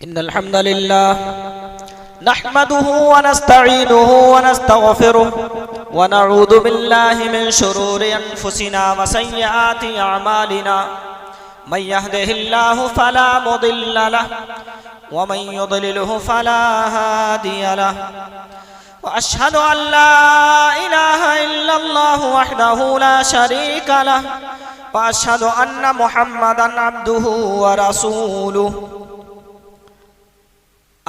इन्नल हम्दुलिल्लाह नहमदुहु व नस्तईनुहु व नस्तगफिरुहु व नऊज़ु बिल्लाहि मिन शुरूरि अनफुसिना व सय्यिआति अअमालिना मन यहदिहिल्लाहु फला मुदिल्ल लहु व मन युद्लिलहु फला हादिय लहु व अशहदु अन ला इलाहा इल्लल्लाहु वहदहु ला शरीका लहु व अशहदु अन्न मुहम्मदन अब्दुहु व रसूलुहु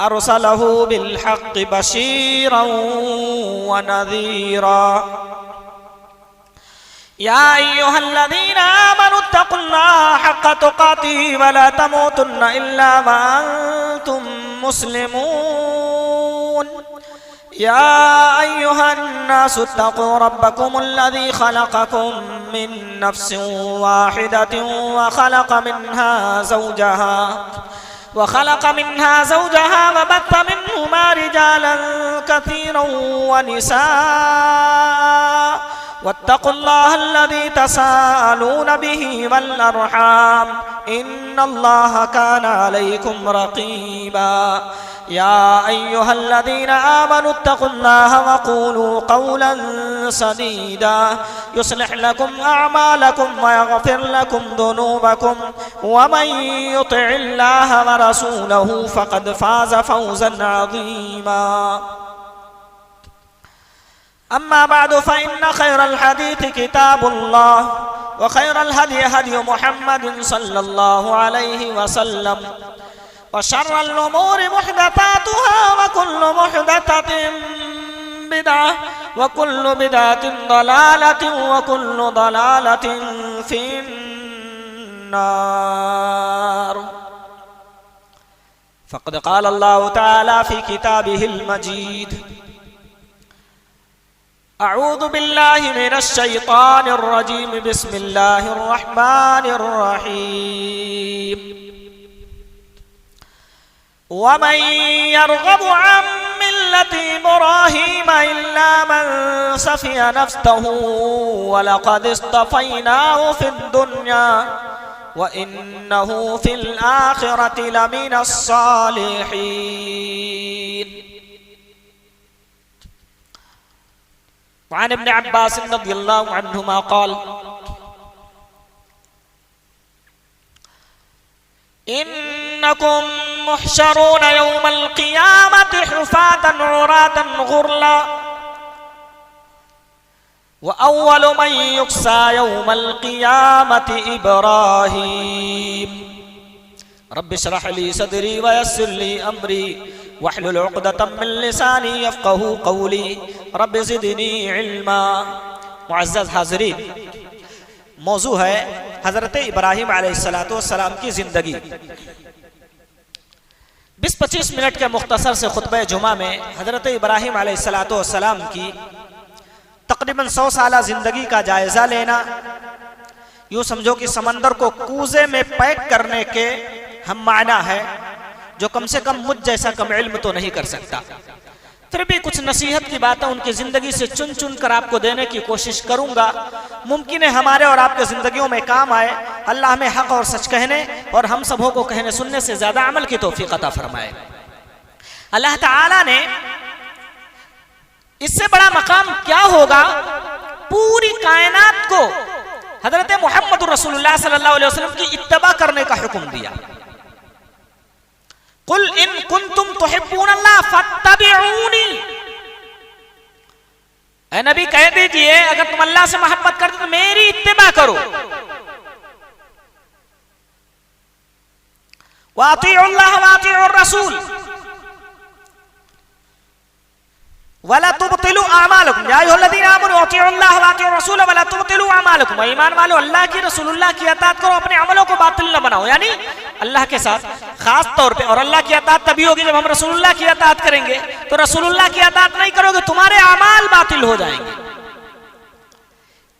अरसलहु बिलहक़्क़ि बशीरन व नज़ीरा या अय्युहल्लज़ीना आमनुत्तक़ुल्लाह हक़्क़ तुक़ातिही व ला तमूतुन्न इल्ला व अंतुम मुस्लिमून या अय्युहन्नासु इत्तक़ू रब्बकुमुल्लज़ी ख़लक़कुम मिन नफ़्सिन वाहिदतिन व ख़लक़ मिन्हा ज़ौजहा व बत्थ मिन्हुमा रिजालन कसीरन व निसाअ वत्तक़ुल्लाह अल्लज़ी तसाअलून बिही वल अर्हाम इन्नल्लाह काना अलैकुम रक़ीबा या अय्युहल्लज़ीना आमनुत्तक़ुल्लाह व क़ूलू क़ौलन सदीदा युस्लिह लकुम अअमालकुम व यग़फिर लकुम ज़ुनूबकुम व मन युतिइल्लाह व रसूलहु फ़क़द फ़ाज़ फ़ौज़न अज़ीमा अम्मा बअदु फ़इन्न खैरल हदीथि किताबुल्लाह व खैरल हदी हदी मुहम्मदिन सल्लल्लाहु अलैहि वसल्लम व शर्रल उमूरि मुहदसातुहा व कुल्लु मुहदसतिन बिदअह व कुल्लु बिदअतिन दलालतिन व कुल्लु दलालतिन फिन्नार फ़क़द क़ाल अल्लाहु तआला फ़ी किताबिहिल मजीद अऊज़ु बिल्लाहि मिनश शैतानिर रजीम बिस्मिल्लाहिर रहमानिर रहीम वमन यरग़बु अन मिल्लति इब्राहीम इल्ला मन सफ़िया नफ़्सहु व लक़द इस्तफ़ैनाहु फ़िद दुन्या व इन्नहु फ़िल आख़िरति लमिनस सालिहीन वअन इब्न अब्बास रज़ियल्लाहु अन्हुमा क़ाल इन्नकुम मुहशरून यौमल क़ियामति हुफ़ातन उरातन गुरला व अव्वलु मन युक्सा यौमल क़ियामति इब्राहीम रब्बि इश्रह ली सदरी व यस्सिर ली अमरी वहलुल उक़दतम मिन लिसानी यफ़क़हू क़ौली रब्बि ज़िदनी इल्मा। मुअज़्ज़ज़ हाज़िरीन, मौजू है हज़रत इब्राहीम अलैहिस्सलाम की ज़िंदगी। 20-25 मिनट के मुख्तसर से खुतबे जुमा में हज़रत इब्राहीम अलैहिस्सलाम की तकरीबन 100 साला ज़िंदगी का जायज़ा लेना, यूँ समझो कि समंदर को कूज़े में पैक करने के हम माना है, जो कम से कम मुझ जैसा कम इल्म तो नहीं कर सकता। फिर भी कुछ नसीहत की बातें उनकी ज़िंदगी से चुन चुन कर आपको देने की कोशिश करूँगा। मुमकिन है हमारे और आपके ज़िंदगियों में काम आए। अल्लाह हमें हक़ और सच कहने और हम सबों को कहने सुनने से ज़्यादा अमल की तौफ़ीक़ अता फरमाए। अल्लाह ताला ने इससे बड़ा मकाम क्या होगा, पूरी कायनात को हज़रत मुहम्मद रसूलुल्लाह सल्लल्लाहु अलैहि वसल्लम की इत्तबा करने का हुक्म दिया। कुल इन कुंतुम तुहिब्बूनल्लाह फत्तबिऊनी, ऐ नबी कह दीजिए अगर तुम अल्लाह से मोहब्बत करते तो मेरी इत्तिबा करो। व अतीउल्लाह व अतीउर रसूल वला तुबतिलू अमालकुम या अय्युहल्लज़ीना आमनू अतीउल्लाह व अतीउर रसूल वला तुबतिलू अमालकुम। ईमान वालो अल्लाह की रसूलुल्लाह की अताअत करो, अपने अमलों को बातिल न बनाओ। यानी अल्लाह के साथ खास तौर पे, और अल्लाह की अताअत तभी होगी जब हम रसूलुल्लाह की अताअत करेंगे। तो रसूलुल्लाह की अताअत नहीं करोगे तुम्हारे अमाल बातिल हो जाएंगे।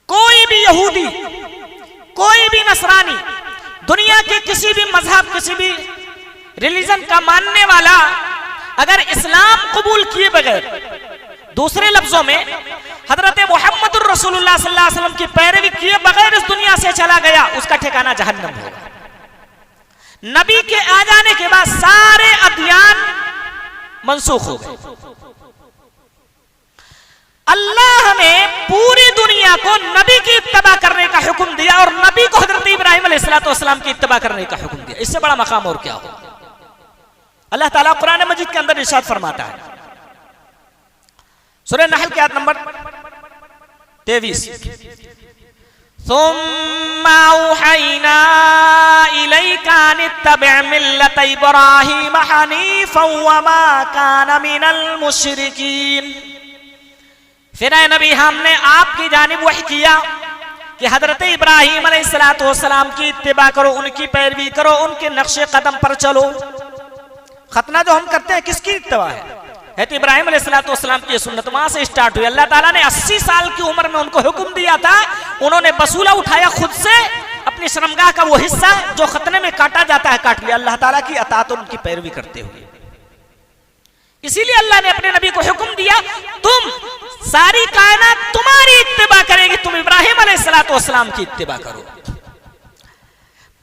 कोई भी यहूदी, कोई भी नसरानी, दुनिया के किसी भी मजहब, किसी भी रिलीजन का मानने वाला अगर इस्लाम कबूल किए बगैर, दूसरे लफ्जों में हजरत मोहम्मद रसूलुल्लाह सल्लल्लाहु अलैहि वसल्लम की पैरवी किए बगैर इस दुनिया से चला गया, उसका ठिकाना जहन्नम होगा। नबी के आ जाने के बाद सारे अध्ययन मनसूख हो गए। अल्लाह ने पूरी दुनिया को नबी की इत्तबा करने का हुक्म दिया और नबी को हजरत इब्राहिम अलैहिस्सलाम की इत्तबा करने का हुक्म दिया। इससे बड़ा मकाम और क्या हो। अल्लाह ताला कुरान मजीद के अंदर इरशाद फरमाता है, सूरह नहल की आयत नंबर 23, सुम्मा औहैना इलैका अनित्तबि मिल्लत इब्राहीम हनीफन वमा कान मिनल मुशरिकीन। फिर ऐ नबी हमने आपकी जानिब वही किया कि हजरत इब्राहीम अलैहिस्सलाम की इत्तिबा करो, उनकी पैरवी करो, उनके नक्शे कदम पर चलो। खतना जो हम करते हैं किसकी इत्तिबा है? हज़रत इब्राहीम अलैहिस्सलाम की सुन्नत वहां से स्टार्ट हुई। अल्लाह ताला ने 80 साल की उम्र में उनको हुक्म दिया था, उन्होंने बसूला उठाया खुद से, अपनी शर्मगाह का वो हिस्सा जो खतने में काटा जाता है काट लिया, अल्लाह ताला की अतात और उनकी पैरवी करते हुए। इसीलिए अल्लाह ने अपने नबी को हुक्म दिया, तुम सारी कायनात तुम्हारी इत्तिबा करेगी, तुम इब्राहीम अलैहिस्सलाम की इत्तिबा करो।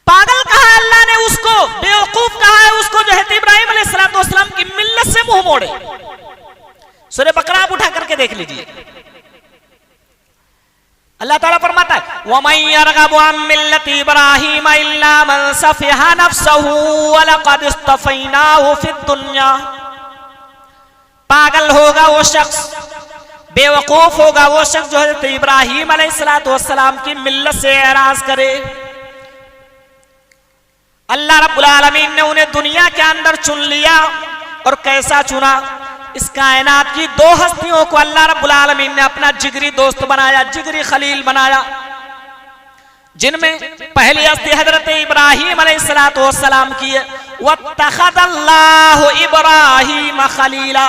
पागल कहा है अल्लाह ने उसको, बेवकूफ कहा है उसको जो है इब्राहीम अलैहिस्सलाम की मिल्लत से मुंह मोड़े। सूरह बकरा आप उठा करके देख लीजिए, अल्लाह ताला फरमाता है, वमन यरगबु अन मिल्लति इब्राहीम इल्ला मन सफिहा नफ्सहु वलक़द इस्तफ़ैनाहु फिद दुनिया। पागल होगा वो शख्स, बेवकूफ होगा वो शख्स जो हज़रत इब्राहीम अलैहिस्सलाम की मिल्लत से एराज करे। अल्लाह रब्बुल आलमीन ने उन्हें दुनिया के अंदर चुन लिया, और कैसा चुना? इस कायनात की दो हस्तियों को अल्लाह रब्बुल आलमीन ने अपना जिगरी दोस्त बनाया, जिगरी खलील बनाया, जिनमें पहली हस्ती हजरत इब्राहीम अलैहिस्सलाम की है, वत्तखज़ल्लाहु इब्राहीम खलीला।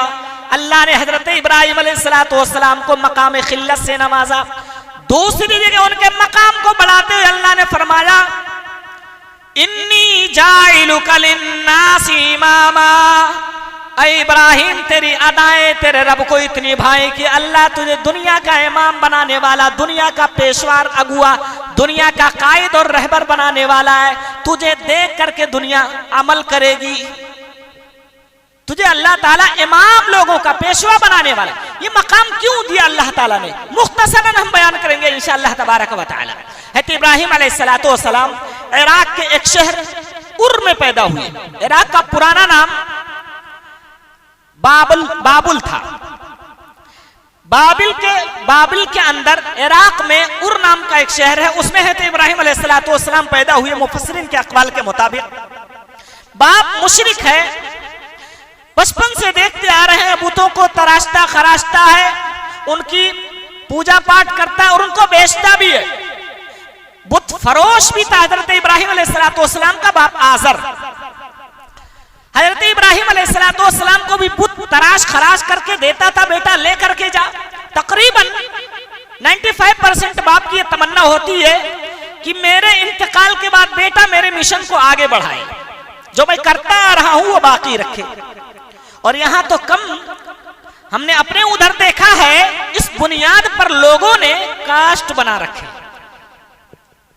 अल्लाह ने हजरत इब्राहीम अलैहिस्सलाम को मकाम खिल्लत से नवाजा। दूसरी जगह उनके मकाम को बढ़ाते हुए अल्लाह ने फरमाया, इन्नी जाइलुका लिन्नासी इमामा। ऐ इब्राहिम तेरी अदाएं तेरे रब को इतनी भाई कि अल्लाह तुझे दुनिया का इमाम बनाने वाला, दुनिया का पेशवार अगुआ, दुनिया का कायद और रहबर बनाने वाला है। तुझे देख करके दुनिया अमल करेगी। तुझे अल्लाह ताला इमाम लोगों का पेशवा बनाने वाला, ये मकाम क्यों दिया अल्लाह ताला ने, मुख्तसरन हम बयान करेंगे इंशाअल्लाह तबारक व तआला। हज़रत इब्राहीम अलैहिस्सलाम इराक के एक शहर उर में पैदा हुए। इराक का पुराना नाम बाबुल था। बाबिल के अंदर इराक में उर नाम का एक शहर है, उसमें हज़रत इब्राहीम अलैहिस्सलाम पैदा हुए। मुफस्सिरीन के अक़वाल के मुताबिक बाप मुशरिक है, बचपन से देखते आ रहे हैं, बुतों को तराशता खराशता है, उनकी पूजा पाठ करता है और उनको बेचता भी है। बुत फरोश भी था हजरत इब्राहीम अलैहिस्सलाम का बाप आजर। हजरत इब्राहीम अलैहिस्सलाम को भी बुत तराश खराश करके देता था, बेटा ले करके जा। तकरीबन 95% बाप की यह तमन्ना होती है कि मेरे इंतकाल के बाद बेटा मेरे मिशन को आगे बढ़ाए, जो मैं करता आ रहा हूं वो बाकी रखे। और यहां तो कम हमने अपने उधर देखा है, इस बुनियाद पर लोगों ने कास्ट बना रखे।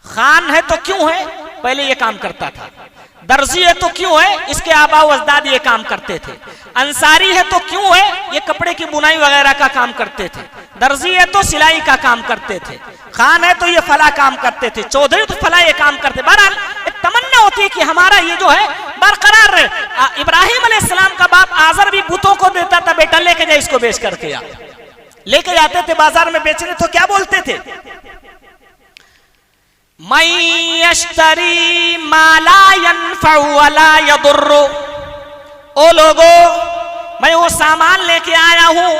खान है तो क्यों है, पहले ये काम करता था। दर्जी है तो क्यों है, इसके आबा व अजदाद ये काम करते थे। अंसारी है तो क्यों है, ये कपड़े की बुनाई वगैरह का काम करते थे। दर्जी है तो सिलाई का काम करते थे। खान है तो ये फला काम करते थे। चौधरी तो फला ये काम करते। बहरहाल एक तमन्ना होती है कि हमारा ये जो है बरकरार रहे। इब्राहीम अलैहिस्सलाम का बाप आजर भी बुतों को देता था, बेटा लेके जाए इसको बेच करके आ। लेके जाते थे बाजार में बेचने, तो क्या बोलते थे, मैं यश्तरी मा ला यनफउ वला यदुर्रु। ओ लोगो, मैं वो सामान लेके आया हूं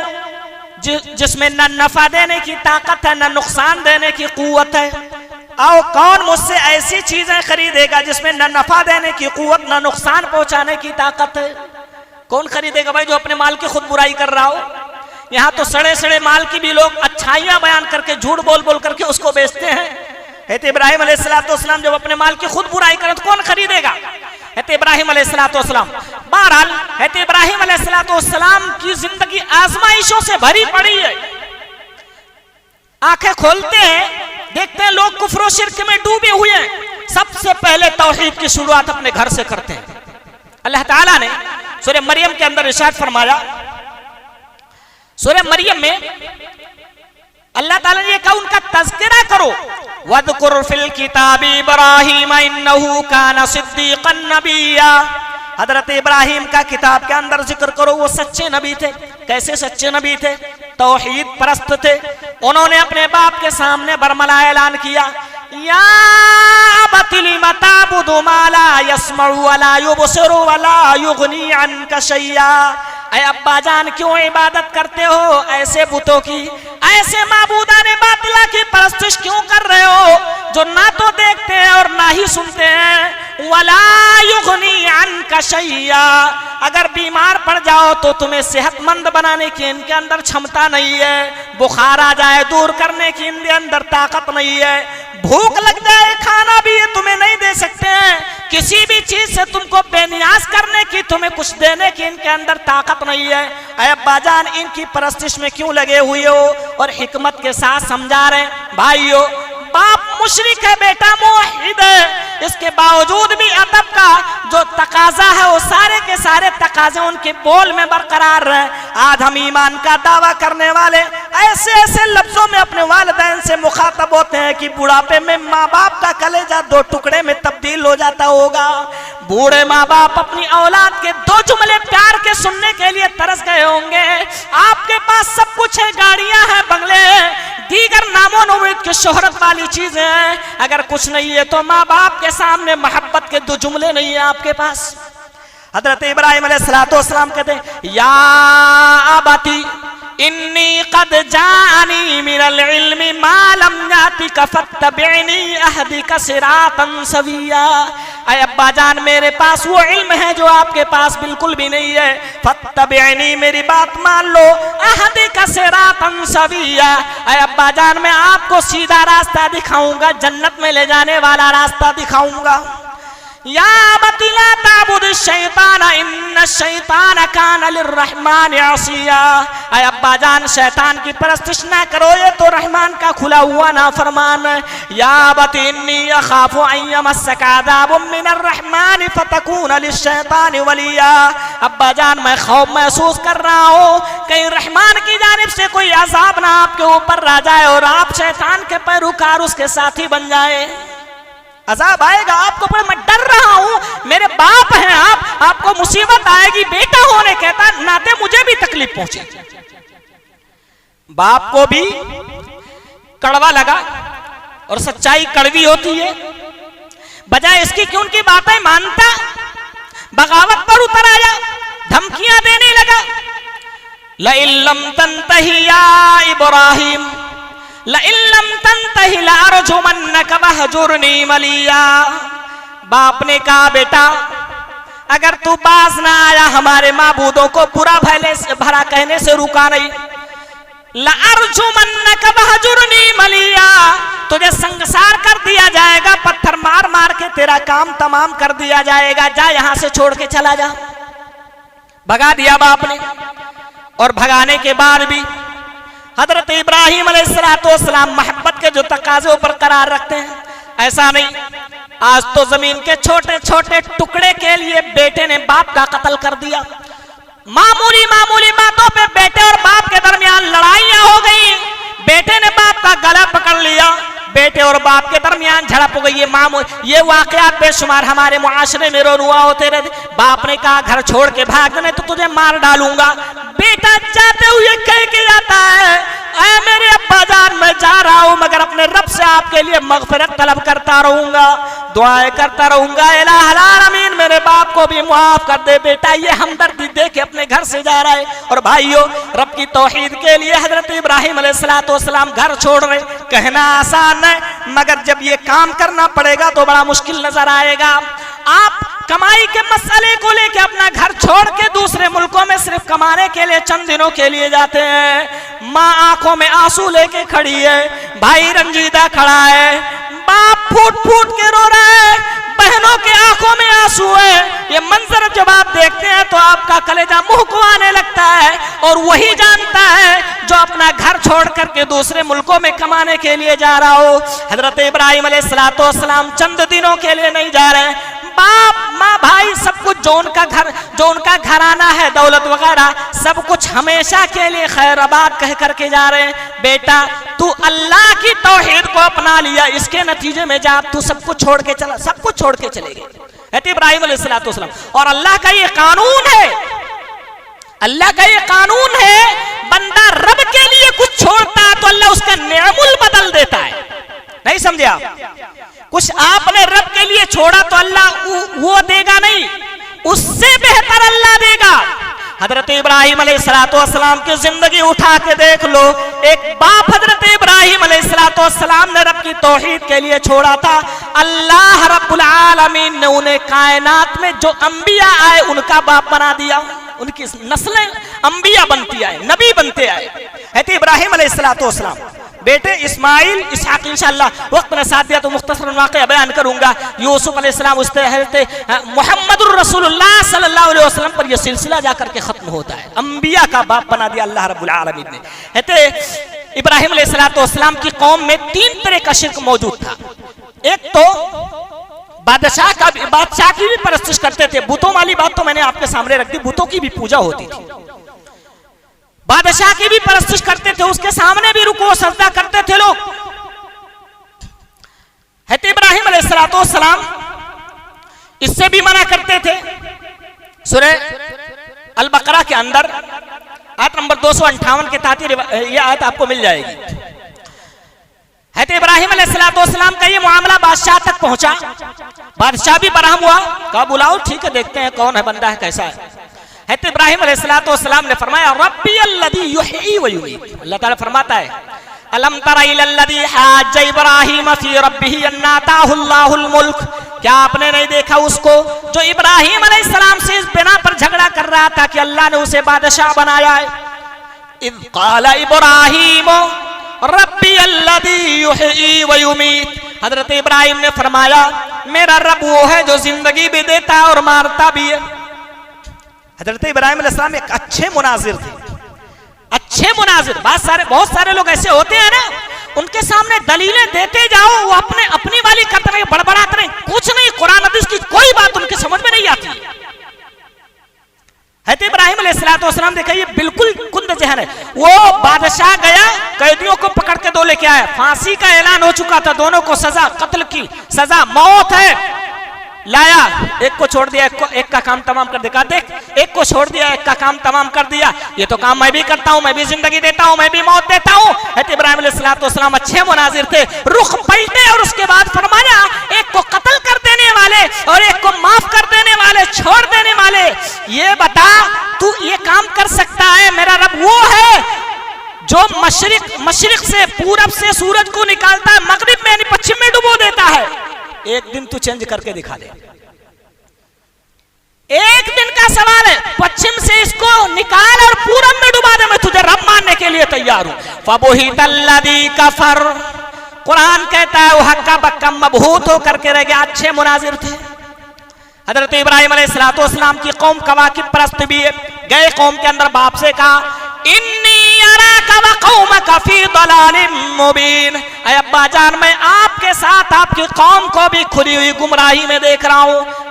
जिसमें न नफा देने की ताकत है, न नुकसान देने की कुव्वत है। आओ, कौन मुझसे ऐसी चीजें खरीदेगा जिसमें न नफा देने की कुव्वत, न नुकसान पहुंचाने की ताकत है? कौन खरीदेगा भाई जो अपने माल की खुद बुराई कर रहा हो? यहाँ तो सड़े सड़े माल की भी लोग अच्छाइयां बयान करके, झूठ बोल बोल करके उसको बेचते हैं। हज़रत इब्राहीम अलैहिस्सलाम जब अपने माल की खुद बुराई करें तो कौन खरीदेगा? हज़रत इब्राहीम अलैहिस्सलाम। बहरहाल हज़रत इब्राहीम अलैहिस्सलाम की जिंदगी आजमाइशों से भरी पड़ी है। आंखें खोलते हैं, देखते हैं लोग कुफ्र और शिर्क में डूबे हुए हैं। सबसे पहले तौहीद की शुरुआत अपने घर से करते हैं। अल्लाह ताला ने सूरह मरियम के अंदर इरशाद फरमाया, सूरह मरियम में अल्लाह ताला ने कहा उनका तज़किरा करो, वज़कुर फिल किताबी इब्राहीम इन्नहु काना सिद्दीक़न नबिय्या। हजरत इब्राहिम का किताब के अंदर जिक्र करो, वो सच्चे नबी थे। कैसे सच्चे नबी थे? तौहीद परस्त थे। उन्होंने अपने बाप के सामने बरमला ऐलान किया, या अबती लिमा ताबुदु मा ला यस्मउ वला युबसिरु वला युगनी अन्का शैया। ऐ अब्बा जान, क्यों इबादत करते हो ऐसे बुतों की, ऐसे माबूदाने बातिला की परस्तिश क्यों कर रहे हो जो ना तो देखते हैं और ना ही सुनते हैं। वला युगनी अन्का शैया, अगर बीमार पड़ जाओ तो तुम्हें सेहतमंद बनाने की इनके अंदर क्षमता नहीं है, बुखार आ जाए दूर करने की इनके अंदर ताकत नहीं है, भूख लग जाए खाना भी ये तुम्हें नहीं दे सकते हैं, किसी भी चीज से तुमको बेनियाज करने की, तुम्हें कुछ देने की इनके अंदर ताकत नहीं है। ऐ अब्बा जान, इनकी परस्तिश में क्यों लगे हुए हो? और हिकमत के साथ समझा रहे भाइयों, बाप मुशरिक है, बेटा मुवहिद है, इसके बावजूद भी अदब का जो तकाजा है वो सारे के सारे तकाजे उनके बोल में बरकरार रहे। आज हम ईमान का दावा करने वाले ऐसे ऐसे लफ्जों में अपने वालिदैन से मुखातब होते हैं कि बुढ़ापे में माँ बाप का कलेजा दो टुकड़े में तब्दील हो जाता होगा। बूढ़े माँ बाप अपनी औलाद के दो जुमले प्यार के सुनने के लिए तरस गए होंगे। आपके पास सब कुछ है, गाड़ियां हैं, बंगले हैं, दीगर नामो नौमीद की शोहरत वाली चीजें हैं, अगर कुछ नहीं है तो माँ बाप के सामने मोहब्बत के दो जुमले नहीं है आपके पास। हजरत इब्राहिम अलैहिस्सलाम कहते हैं, या अबती इन्नी कद जानी मिनल इल्मी मा लम यातिक फत्तबिनी अहदिक सिरातन सविया। ऐ अब्बा जान, मेरे पास वो इल्म है जो आपके पास बिल्कुल भी नहीं है, फत्तबिनी, मेरी बात मान लो, अहदिक सिरातन सविया। ऐ अब्बा जान, मैं आपको सीधा रास्ता दिखाऊंगा, जन्नत में ले जाने वाला रास्ता दिखाऊंगा। या अबती ला ताबुद शैतान इन्न शैतान कान लिर्रहमान असिया। ऐ अब्बा जान, शैतान की परस्तिश ना करो, ये तो रहमान का खुला हुआ नाफरमान है। या अबती इन्नी अखाफु अन यमस्सका अज़ाबुम मिनर रहमान फतकून लिश्शैतान वलिया। अब्बा जान, मैं खौफ महसूस कर रहा हूँ कहीं रहमान की जानिब से कोई अजाब ना आपके ऊपर आ जाए और आप शैतान के पैरोकार उसके साथी बन जाए। अजाब आएगा आपको, पर मैं डर रहा हूं, मेरे बाप हैं आपको मुसीबत आएगी, बेटा होने कहता नाते मुझे भी तकलीफ पहुंचे। बाप को भी कड़वा लगा और सच्चाई कड़वी होती है, बजाय इसकी कि उनकी बातें मानता, बगावत पर उतर आया, धमकियां देने लगा। लइल्लम तंतही या इब्राहिम लइल्लम तंतही लारजुमन्नक वहजुरनी मलिया। बाप ने कहा, बेटा अगर तू बाज ना आया, हमारे माबूदों को बुरा भरा कहने से रुका नहीं, लारजुमन्नक वहजुरनी मलिया, तुझे संगसार कर दिया जाएगा, पत्थर मार मार के तेरा काम तमाम कर दिया जाएगा, जा यहां से छोड़ के चला जा। भगा दिया बाप ने, और भगाने के बाद भी हजरत इब्राहिम अलैहिस्सलाम मोहब्बत के जो तकाजे बरकरार रखते हैं, ऐसा नहीं। आज तो जमीन के छोटे छोटे टुकड़े के लिए बेटे ने बाप का कत्ल कर दिया। मामूली मामूली बातों पे बेटे और बाप के दरमियान लड़ाइयां हो गई, बेटे ने बाप का गला पकड़ लिया, बेटे और बाप के दरमियान झड़प हो गई। ये वाकयात बेशुमार हमारे मुआशरे में रोनुआ होते रहते। बाप ने कहा, घर छोड़ के भाग, नहीं तो तुझे मार डालूंगा। बेटा जाते हुए कह के जाता है, ऐ मेरे अब्बा जान, मैं जा रहा हूं, मगर अपने रब से आपके लिए मगफिरत तलब करता रहूंगा, दुआएं करता रहूंगा, इलाहुल आलमीन मेरे बाप को भी माफ कर दे। बेटा ये हमदर्दी दे के अपने घर से जा रहा है। और भाइयों, रब की तौहीद के लिए हजरत इब्राहिम अलैहिस्सलाम घर छोड़ रहे। कहना आसान है, मगर जब ये काम करना पड़ेगा तो बड़ा मुश्किल नजर आएगा। आप कमाई के मसले को लेके अपना घर छोड़ के दूसरे मुल्कों में सिर्फ कमाने के लिए चंद दिनों के लिए जाते हैं। माँ आंखों में आंसू लेके खड़ी है, भाई रंजीदा खड़ा है, बाप फूट फूट के रो रहा है, बहनों के आंखों में आंसू है। ये मंजर जब आप देखते हैं तो आपका कलेजा मुंह को आने लगता है। और वही जानता है जो अपना घर छोड़ करके दूसरे मुल्कों में कमाने के लिए जा रहा हो। हजरत इब्राहिम अलैहिस्सलाम चंद दिनों के लिए नहीं जा रहे हैं, बाप माँ भाई सब कुछ जो उनका घराना है, दौलत वगैरह सब कुछ हमेशा के लिए खैराबाद कह करके जा रहे हैं। बेटा तू अल्लाह की तौहीद को अपना लिया, इसके नतीजे में जा तू सब कुछ छोड़ के चला, सब कुछ छोड़ के चले गए इब्राहिम अलैहिस्सलाम। और अल्लाह का ये कानून है, अल्लाह का ये कानून है, बंदा रब के लिए कुछ छोड़ता है तो अल्लाह उसका नेमुल बदल देता है। नहीं समझे आप? कुछ आपने रब के लिए छोड़ा तो अल्लाह वो देगा नहीं, उससे बेहतर अल्लाह देगा। हजरत इब्राहिम अलैहिस्सलाम की जिंदगी उठा के देख लो, एक बाप हजरत इब्राहिम अलैहिस्सलाम ने रब की तौहीद के लिए छोड़ा था। अल्लाह रब्बुल आलमीन ने उन्हें कायनात में जो अंबिया आए उनका बाप बना दिया, उनकी नस्लें अंबिया बनती आए, नबी बनते आए। हजरत इब्राहिम अलैहिस्सलाम बेटे इस्माइल इसहाक, इंशाअल्लाह वक्त ने साथ दिया तो मुख्तसरन वाक़या बयान करूंगा। यूसुफ अलैहिस्सलाम उस मुहम्मदुर रसूलुल्लाह सल्लल्लाहु अलैहि वसल्लम पर यह सिलसिला जाकर के खत्म होता है। अंबिया का बाप बना दिया अल्लाह रब्बुल आलमीन ने। कहते इब्राहिम अलैहिस्सलाम की कौम में 3 तरह का शिर्क मौजूद था। एक तो बादशाह की भी परस्तिश करते थे, बुतों वाली बात तो मैंने आपके सामने रख दी, बुतों की भी पूजा होती थी, बादशाह की भी परस्तिश करते थे, उसके सामने भी रुको सजदा करते थे लोग। हज़रत इब्राहिम अलैहिस्सलाम इससे भी मना करते थे। सूरह अल बकरा के अंदर आयत नंबर 258 के तहत यह आयत आपको मिल जाएगी। हज़रत इब्राहिम अलैहिस्सलाम का ये मामला बादशाह तक पहुंचा, बादशाह भी बरहम हुआ, कहा बुलाओ, ठीक है देखते हैं कौन है, बंदा है कैसा है। हज़रत इब्राहिम अलैहिस्सलाम ने फरमाया रब्बी अल्लज़ी युहयी व युमीत। अल्लाह ताला फरमाता है अलम तरा इलल्लज़ी हाज्ज इब्राहीम फी रब्बिही अन्ना आताहुल्लाहुल मुल्क। क्या आपने नहीं देखा उसको जो इब्राहिम अलैहिस्सलाम से इस बिना पर झगड़ा कर रहा था कि अल्लाह ने उसे बादशाह बनाया है। इज़ क़ाला इब्राहीम रब्बी अल्लज़ी युहयी व युमीत। हज़रत इब्राहिम ने फरमाया मेरा रब वो है जो जिंदगी भी देता है और मारता भी है। हजरत इब्राहिम अलैहिस्सलाम एक अच्छे मुनाजिर थे, अच्छे मुनाजिर। बहुत सारे लोग ऐसे होते हैं ना, उनके सामने दलीलें देते जाओ, वो अपनी वाली करते नहीं, बड़बड़ाते नहीं, कुछ नहीं, कुरान हदीस की कोई बात उनके समझ में नहीं आती। हज़रत इब्राहिम अलैहिस्सलाम देखा ये बिल्कुल कुंद जहन है। वो बादशाह गया, कैदियों को पकड़ के 2 लेके आया, फांसी का ऐलान हो चुका था, दोनों को सजा, कत्ल की सजा, मौत है, लाया, एक को छोड़ दिया, एक का काम तमाम कर दिया। देख, एक को छोड़ दिया, एक का काम तमाम कर दिया। ये तो काम मैं भी करता हूँ, मैं भी जिंदगी देता हूँ, मैं भी मौत देता हूँ। हज़रत इब्राहिम अलैहिस्सलाम अच्छे मुनाजिर थे, रुख पलटे और उसके बाद फरमाया एक को कत्ल कर देने वाले और एक को माफ कर देने वाले, छोड़ देने वाले, ये बता तू ये काम कर सकता है? मेरा रब वो है जो मशरिक से, पूरब से सूरज को निकालता है, मगरिब में यानी पश्चिम में डुबो देता है। एक दिन तू चेंज करके दिखा दे, एक दिन का सवाल है, पश्चिम से इसको निकाल और पूरब में डुबा दे, मैं तुझे रब मानने के लिए तैयार हूं। फबुहितल्लज़ी कफर, कुरान कहता है वो हक्का बक्का मबहूत होकर के रह गया। अच्छे मुनाजिर थे। हजरत इब्राहिम अलैहिस्सलाम की कौम कवाकिब परस्त भी गए, कौम के अंदर बाप से कहा इन्नी अराका व कौमका फी दलालिम मुबीन। ऐ अब्बा जान मैं आपके साथ आपकी कौम को भी खुली हुई गुमराही में देख रहा हूं।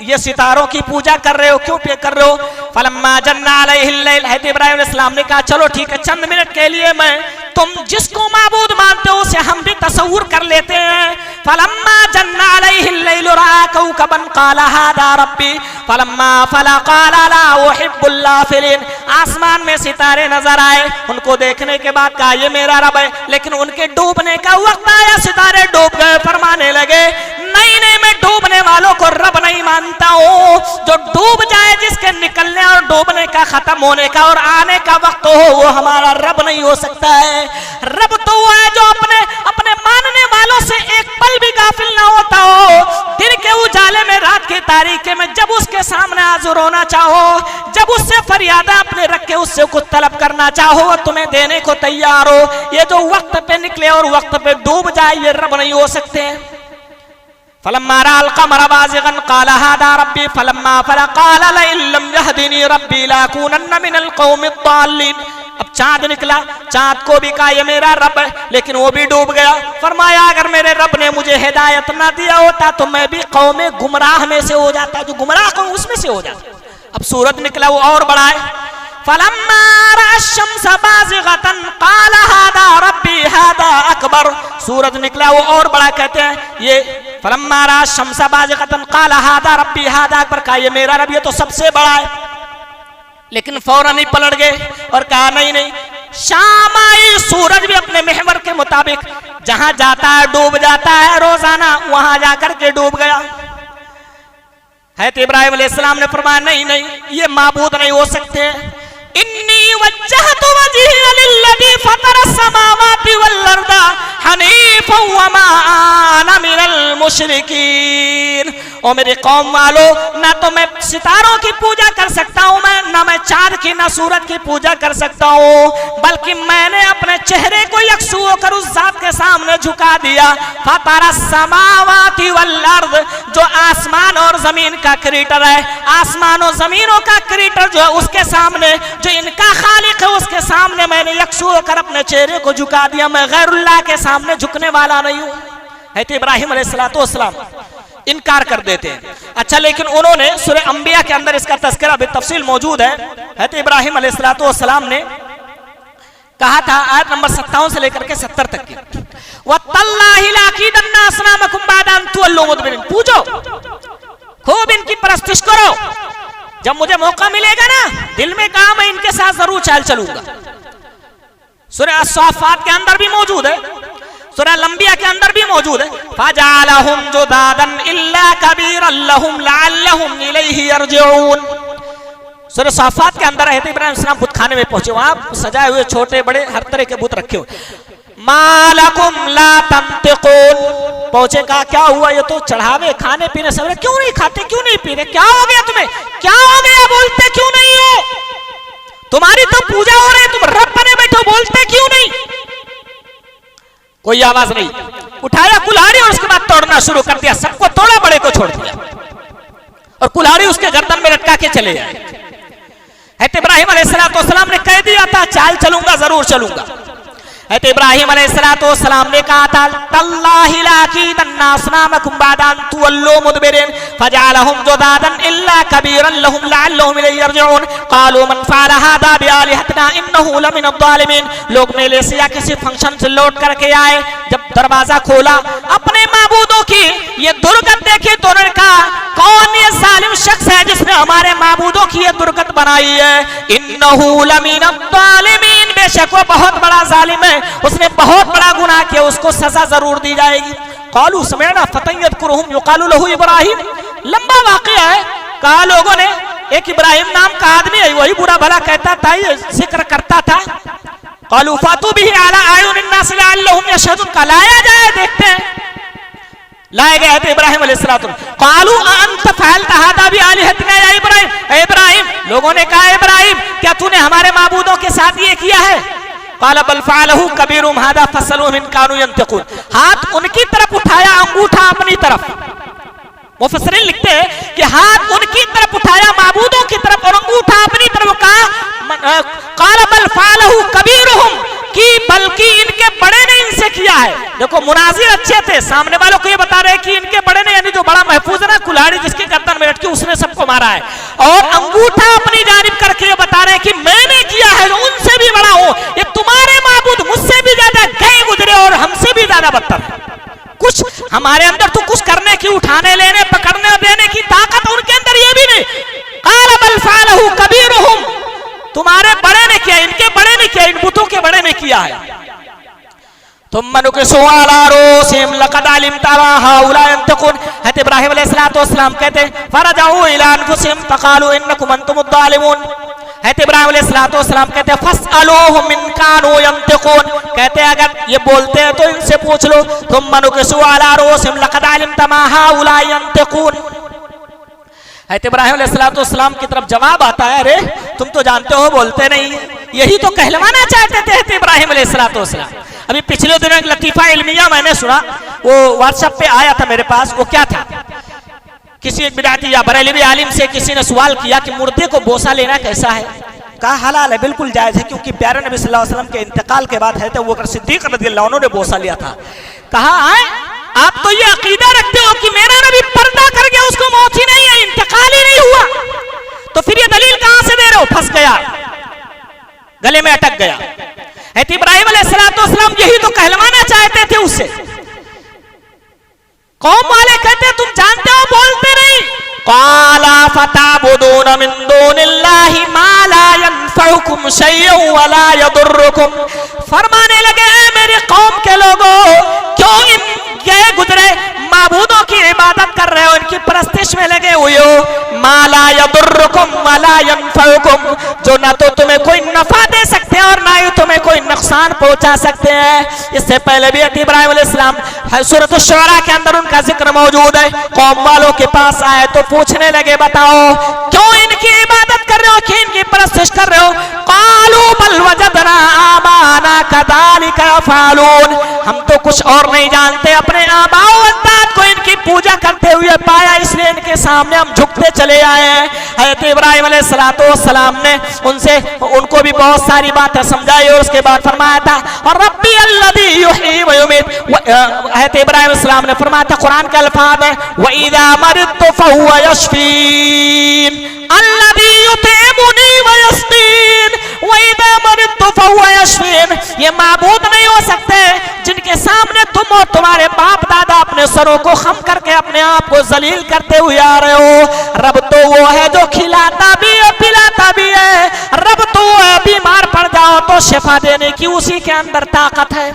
ये सितारों की पूजा कर रहे हो, क्यों पे कर रहे हो? फलम्मा जन्ना अलैहिल लैल, हज़रत इब्राहिम अलैहिस्सलाम ने कहा चलो ठीक है, चंद मिनट के लिए मैं तुम जिसको माबूद मानते हो उसे हम भी तसव्वुर कर लेते हैं। फलम्मा जन्ना अलैहिल लैल रआ कौकबन क़ाला हादा रब्बी फलम्मा फला क़ाला ला उहिब्बुल लाफ़िलीन। आसमान में सितारे नजर आए, उनको देखने के बाद कहा ये मेरा रब है, लेकिन उनके डूबने का वक्त आया, सितारे डूब गए, फरमाने लगे नहीं नहीं मैं डूबने वालों को रब नहीं मानता हूं। जो डूब जाए, जिसके निकलने और डूबने का, खत्म होने का और आने का वक्त हो, वो हमारा रब नहीं हो सकता है। रब तो वो है जो अपने मानने वालों से एक पल भी गाफिल ना होता हो। दिन के उजाले में, रात के तारीखे में, जब उसके सामने हाजिर होना चाहो, जब उससे फरियादा अपने रख के उससे कुछ तलब करना चाहो, तुम्हें देने को तैयार हो। ये जो वक्त पे निकले और वक्त पे डूब जाए, ये रब नहीं हो सकते। फलम्मा रअल क़मर बाज़िग़न क़ाला हादा रब्बी फलम्मा फला क़ाला लइन लम यहदिनी रब्बी लअकूनन्ना मिनल क़ौमिद दाल्लीन। अब चांद निकला, चांद को भी कहा ये मेरा रब है, लेकिन वो भी डूब गया। फरमाया अगर मेरे रब ने मुझे हिदायत ना दिया होता तो मैं भी कौम गुमराह में से हो जाता, जो गुमराह कौम उसमें से हो जाता। अब सूरज निकला वो और बड़ा है। फलम्मा रअ अश-शम्स बाज़िगतन क़ाल हादा रब्बी हादा अकबर। सूरज निकला वो और बड़ा, कहते हैं ये फलम्मा रअ अश-शम्स बाज़िगतन क़ाल हादा रब्बी हादा अकबर, कहा ये मेरा रब, ये तो सबसे बड़ा है। लेकिन फौरन ही पलट गए और कहा नहीं नहीं। शाम आई, सूरज भी अपने महवर के मुताबिक जहां जाता है डूब जाता है रोजाना, वहां जाकर के डूब गया है। तो इब्राहिम अलैहिस्सलाम ने फरमाया नहीं नहीं, ये माबूद नहीं हो सकते। इन्नी वज्जहतु वजहिया लिल्लज़ी फतरस समावाति वल अर्द हनीफन वमा अना मिनल मुशरिकीन। और मेरे कौम वालों, ना तो मैं सितारों की पूजा कर सकता हूँ, ना मैं चांद की ना सूरज की पूजा कर सकता हूँ, बल्कि मैंने अपने चेहरे को यकसू होकर उस जात के सामने झुका दिया। फतरस समावाति वल अर्द, जो आसमान और जमीन का क्रिएटर है, आसमान और जमीनों का क्रिएटर जो है उसके सामने, जो इनका खालिक है उसके सामने मैंने यकसू होकर अपने चेहरे को झुका दिया। मैं गैरुल्लाह के सामने झुकने वाला नहीं हूँ। है तो इब्राहिम अलैहिस्सलाम इनकार कर देते हैं। अच्छा, लेकिन उन्होंने सूरह अंबिया के अंदर इसका तज़किरा भी तफसील मौजूद है। तो इब्राहिम अलैहिस्सलाम ने कहा था आयत नंबर 57 से लेकर के 70 तक की, वत्तल्लाहि लाकीदन्ना असनामकुम बअदा अन तुवल्लू मुदबिरीन, पूजो खूब इनकी परस्तिश करो, जब मुझे मौका मिलेगा ना, दिल में कहा मैं इनके साथ जरूर चाल चलूंगा। सूरह अस-साफ़ात के अंदर भी मौजूद है, सूरह लंबिया के अंदर भी मौजूद है। फजअलहुम जुदादन इल्ला कबीरन लहुम लअल्लहुम इलैहि यरजिऊन। सूरह साफ़ात के अंदर है, तो इब्राहिम अलैहिस्सलाम बुतखाने में पहुंचे, वहां सजाए हुए छोटे बड़े हर तरह के बुत रखे हुए। मालकुम ला तंतिकून, पहुंचे, कहा क्या हुआ, ये तो चढ़ावे खाने पीने सब, क्यों नहीं खाते, क्यों नहीं पीते, क्या हो गया तुम्हें, क्या हो गया, बोलते क्यों नहीं हो, तुम्हारी तो पूजा हो रही है, तुम रब बने बैठो, बोलते क्यों नहीं। कोई आवाज नहीं, उठाया कुल्हाड़ी और उसके बाद तोड़ना शुरू कर दिया, सबको तोड़ा, बड़े को छोड़ दिया और कुल्हाड़ी उसके गर्दन में लटका के चले जाए। इब्राहिम अलैहिस्सलाम ने कह दिया था चाल चलूंगा, जरूर चलूंगा। तो इब्राहिम अलैहिस्सलाम ने कहा था तल्लाहि लाकीदन्ना असनामकुम बअदा अन तुवल्लू मुदबिरीन फजअलहुम जुदादन इल्ला कबीरन लहुम लअल्लहुम इलैहि यरजिऊन क़ालू मन फ़अल हाज़ा बिआलिहतिना इन्नहु लमिन अज़्ज़ालिमीन। लोग मलेशिया किसी फंक्शन से लौट करके आए, जब दरवाजा खोला अपने माबूदों की ये दुर्गत देखी तो उन्होंने कहा कौन ये जालिम शख्स है जिसने हमारे माबूदों की ये दुर्गत बनाई है। इन्नहु लमिन अज़्ज़ालिमीन, बेशक वो बहुत बड़ा जालिम है, उसने बहुत बड़ा गुनाह किया, उसको सजा जरूर दी जाएगी। कालू समेना फतन यज़कुरुहुम युक़ालू लहू इब्राहिम, लंबा वाक़या है। कहा लोगों ने एक इब्राहिम नाम का आदमी है, वही बुरा भला कहता था, ये जिक्र करता था। कालू फातू बिही अला अयुनिन नास लअल्लहुम यशहदून, का लाया जाए देखते हैं। लाए गए थे इब्राहिम अलैहिस्सलाम। कालू अंत फअलत हाज़ा बिआलिहतिना या इब्राहिम, इब्राहिम, लोगों ने कहा इब्राहिम क्या तूने हमारे माबूदों के साथ ये किया है। क़ाल बल फ़अलहू कबीरुहुम हाज़ा फ़स्अलूहुम इन कानू यंतिक़ून, हाथ उनकी तरफ उठाया, अंगूठा अपनी तरफ। मुफ़स्सिरीन लिखते हैं कि हाथ उनकी तरफ उठाया माबूदों की तरफ और अंगूठा अपनी तरफ, कहा क़ाल बल फ़अलहू कबीरुहुम, कि बल्कि इनके बड़े ने इनसे किया है। देखो मुनाजिर अच्छे थे, सामने वालों को ये बता रहे कि इनके बड़े ने, यानी जो बड़ा महफूज है ना, कुल्हाड़ी जिसके गर्दन में लटकी उसने सबको मारा है, और अंगूठा अपनी जानिब करके ये बता रहे कि मैंने किया है, जो उनसे भी बड़ा हो, ये तुम्हारे माबूद मुझसे भी ज्यादा गए गुजरे और हमसे भी ज्यादा बदतर है। कुछ हमारे अंदर तो कुछ करने की, उठाने लेने पकड़ने और देने की ताकत, उनके अंदर ये भी नहीं। क़ाल बल फ़अलहू कबीरुहुम, तुम्हारे बड़े ने किया, इनके बड़े ने किया, इन बुतों के बड़े ने किया है। तुम नुकिसू अला रूसिहिम लक़द अलिमता मा हाउला यंतिक़ून। हज़रत इब्राहिम अलैहिस्सलाम कहते हैं फ़रजऊ इला अनफुसिहिम फ़क़ालू इन्नकुम अंतुमुज़ ज़ालिमून। हज़रत इब्राहिम अलैहिस्सलाम कहते हैं फ़स्अलूहुम इन कानू यंतिक़ून, कहते हैं अगर ये बोलते हैं तो इनसे पूछ लो। तुम नुकिसू अला रूसिहिम लक़द अलिमता मा हाउला यंतिक़ून। हज़रत इब्राहिम अलैहिस्सलाम की तरफ जवाब आता है अरे तुम तो जानते हो बोलते नहीं है। यही तो कहलवाना चाहते थे हज़रत इब्राहिम अलैहिस्सलाम। अभी पिछले दिनों एक लतीफ़ा इल्मिया मैंने सुना, वो व्हाट्सएप पे आया था मेरे पास। वो क्या था, किसी एक बिदाती या बरेलवी आलिम से किसी ने सवाल किया कि मुर्दे को बोसा लेना कैसा है। कहा हलाल है, बिल्कुल जायज है, क्योंकि प्यारे नबी सल्लल्लाहु अलैहि वसल्लम के इंतकाल के बाद है तो वो सिद्दीक रज़ियल्लाहु अन्हु ने बोसा लिया था। कहा आए आप तो ये अकीदा रखते हो कि मेरा नबी पर्दा कर गया, उसको मौत ही नहीं है, इंतकाल ही नहीं हुआ, तो फिर ये दलील कहां से दे रहे हो? फंस गया, गले में अटक गया। इब्राहिम अलैहिस्सलाम यही तो कहलवाना चाहते थे उससे। कौम वाले कहते तुम जानते हो, बोलते नहीं। काला फताबुदून मिन दूनिल्लाहि मा ला यनफउकुम शयअन वला यदुर्रुकुम। फरमाने लगे मेरे कौम के लोगों, क्यों इन गए गुजरे माबूदों की इबादत कर रहे हो, इनकी परस्तिश में लगे हुए हो। मा ला यदुर्रुकुम वला यनफउकुम, जो ना तो तुम्हें कोई नफा दे सकते हैं और ना ही तुम्हें कोई नुकसान पहुंचा सकते हैं। इससे पहले भी इब्राहिम अलैहिस्सलाम सूरत अश-शुअरा के अंदर उनका जिक्र मौजूद है। कौम वालों के पास आए तो पूछने लगे बताओ क्यों इनकी इबादत कर रहे हो, क्यों इनकी परस्तिश कर रहे हो? कालू बल वजदना आबाना कदालिका यफअलून, हम तो कुछ और नहीं जानते, अपने आबाओ अजदाद को इनकी पूजा करते हुए पाया, इसलिए इनके सामने हम झुकते चले आए हैं। हज़रत इब्राहिम अलैहिस्सलाम ने उनको भी बहुत सारी बातें समझाई और उसके बाद फरमाया था और रब्बी अल्लज़ी युहयी व युमीत। हज़रत इब्राहिम अलैहिस्सलाम ने फरमाया था, कुरान के अल्फाज है व इज़ा मरिदतु फहुव यशफीन अल्लज़ी युतइमुनी व यस्कीन व इज़ा मरिदतु फहुव यशफीन। ये माबूद नहीं हो सकते जिनके सामने तुम और तुम्हारे बाप दादा अपने सरों को खम करके अपने आप को जलील करते हुए आ रहे हो। रब तो वो है जो खिलाता भी है पिलाता भी है। रब तो वो है बीमार पड़ जाओ तो शिफा देने की उसी के अंदर ताकत है।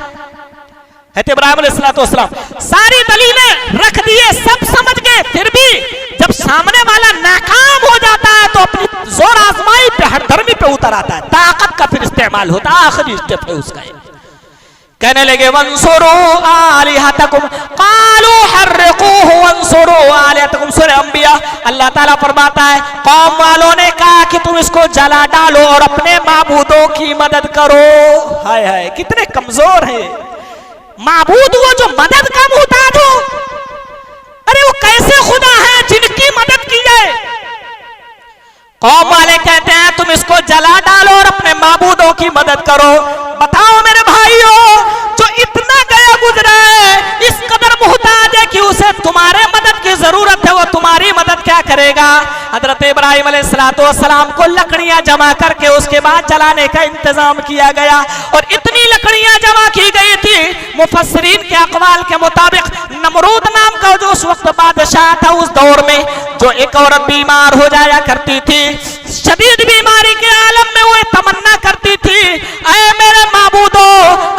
इब्राहिम अलैहिस्सलाम सारी दलीलें रख दिए, सब समझ गए, फिर भी जब सामने वाला नाकाम हो जाता है तो अपनी जोर आजमाई पे हरधर्मी पे उतर आता है, ताकत का फिर इस्तेमाल होता है। आखिरी स्टेप है उसका। कहने लगे वंसुरू आलिहतकुम कालू हर्रिकूहु वंसुरू आलिहतकुम। सूरह अंबिया अल्लाह ताला फरमाता है कौम वालों ने कहा कि तुम इसको जला डालो और अपने माबूदों की मदद करो। हाय हाय कितने कमजोर हैं माबूद, वो जो मदद का मुहताज हो। अरे वो कैसे खुदा है जिनकी मदद की जाए? कौम वाले कहते हैं तुम इसको जला डालो और अपने माबूदों की मदद करो। बताओ मेरे भाइयों, जो इतना गया गुजरा है, इस कदर मुहताज है कि उसे तुम्हारे मदद की जरूरत है, वो तुम्हारी मदद क्या करेगा? हजरत इब्राहिम अलैहिस्सलाम को लकड़ियां जमा करके उसके बाद जलाने का इंतजाम किया गया और इतनी लकड़ियां जमा की गई थी, मुफस्सिरीन के अक़वाल के मुताबिक नमरूद नाम का जो उस वक्त बादशाह था उस दौर में, जो एक औरत बीमार हो जाया करती थी, शदीद बीमारी के आलम में वो तमन्ना करती थी, ऐ मेरे माबूदो,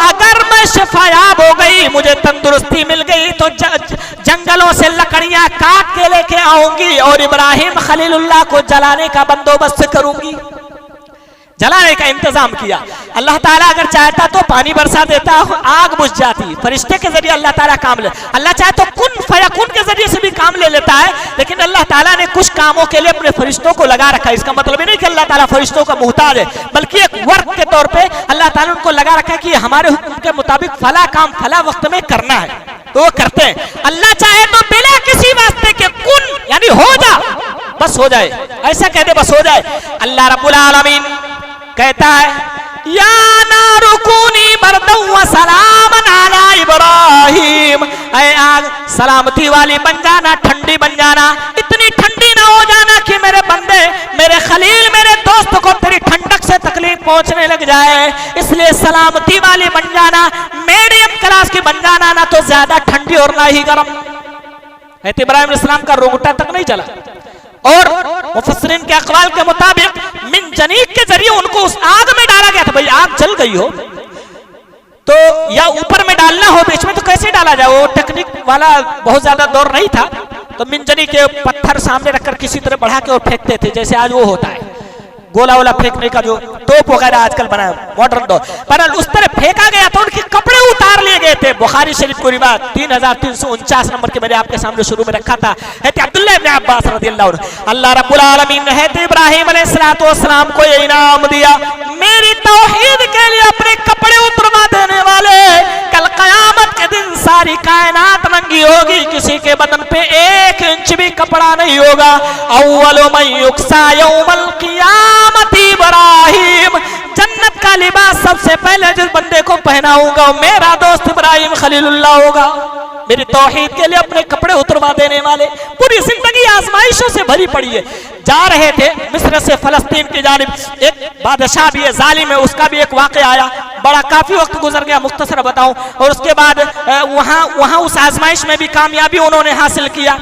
अगर मैं शिफायाब हो गई, मुझे तंदुरुस्ती मिल गई तो जंगलों से लकड़ियां काट के लेके आऊंगी और इब्राहिम खलीलुल्लाह को जलाने का बंदोबस्त करूंगी। जलाने का इंतजाम किया। अल्लाह ताला अगर चाहता तो पानी बरसा देता, आग बुझ जाती। फरिश्ते के जरिए अल्लाह ताला काम ले, अल्लाह चाहे तो कुन फयकुन के जरिए से भी काम ले लेता है, लेकिन अल्लाह ताला ने कुछ कामों के लिए अपने फरिश्तों को लगा रखा है। इसका मतलब नहीं कि अल्लाह ताला फरिश्तों का मुहताज है, बल्कि एक वर्क के तौर पे अल्लाह ताला उनको लगा रखा है कि हमारे हुक्म के मुताबिक फला काम फला वक्त में करना है, तो वो करते हैं। अल्लाह चाहे तो बिना किसी वास्ते के कुन यानी हो जा, बस हो जाए, ऐसा कहते बस हो जाए। अल्लाह रब्बुल आलमीन कहता है या नारुकूनी बरदन व सलामन अला इब्राहिम, ऐ आग सलामती वाली बन जाना, ठंडी बन जाना, इतनी ठंडी ना हो जाना कि मेरे बंदे, मेरे खलील, मेरे दोस्त को तेरी ठंडक से तकलीफ पहुंचने लग जाए, इसलिए सलामती वाली बन जाना, मीडियम क्लास की बन जाना, ना तो ज्यादा ठंडी और ना ही गर्म। इब्राहिम अलैहिस्सलाम का रोंगटा तक नहीं चला और मुफस्सिरीन के अक़वाल के मुताबिक मिन जनीक के जरिए उनको उस आग में डाला गया था। भाई आग जल गई हो तो या ऊपर में डालना हो, बीच में तो कैसे डाला जाए? वो टेक्निक वाला बहुत ज्यादा दौर नहीं था, तो मिन जनीक के पत्थर सामने रखकर किसी तरह बढ़ा के और फेंकते थे, जैसे आज वो होता है गोला वाला फेंकने का जो तोप वगैरह आजकल बना है मॉडर्न दौर, पर उस तरह फेंका गया तो उनके कपड़े उतार लिए गए थे। बुखारी शरीफ को रिवायत 3349 नंबर के मैंने आपके सामने शुरू में रखा था, अब्दुल्लाह इब्न अब्बास रज़ियल्लाहु अन्हु। अल्लाह रब्बुल आलमीन ने इब्राहिम अलैहिस्सलाम को ये इनाम दिया, मेरी तौहीद के लिए अपने कपड़े उतरवा देने वाले, कल क़यामत के दिन सारी कायनात नंगी होगी, किसी के बदन पे 1 इंच भी कपड़ा नहीं होगा। अव्वलु मन युक्सा यौमल क़ियामत इब्राहिम पहनाऊंगा, मेरा दोस्त इब्राहिम खलीलुल्लाह होगा, मेरी तौहीद के लिए अपने कपड़े उतरवा देने वाले। पूरी जिंदगी आजमाइशों से भरी पड़ी है। जा रहे थे मिस्र से फलस्तीन की जानिब, एक बादशाह भी है, जालिम है, उसका भी एक वाक़या आया, बड़ा काफी वक्त गुजर गया, मुख्तसर बताऊं। और उसके बाद वहां उस आजमाइश में भी कामयाबी उन्होंने हासिल किया।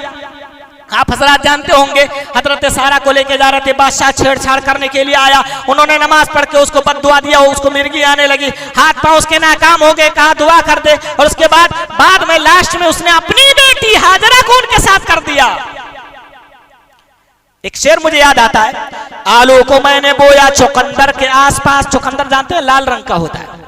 आप हजरात जानते होंगे, हजरत सारा को लेके जा रहे थे, बादशाह छेड़छाड़ करने के लिए आया, उन्होंने नमाज पढ़ के उसको बद्दुआ दिया, उसको मिर्गी आने लगी, हाथ पांव उसके नाकाम हो गए, कहा दुआ कर दे। और उसके बाद में लास्ट में उसने अपनी बेटी हाजरा को उनके साथ कर दिया। एक शेर मुझे याद आता है, आलू को मैंने बोया चुकंदर के आसपास, चुकंदर जानते हैं लाल रंग का होता है,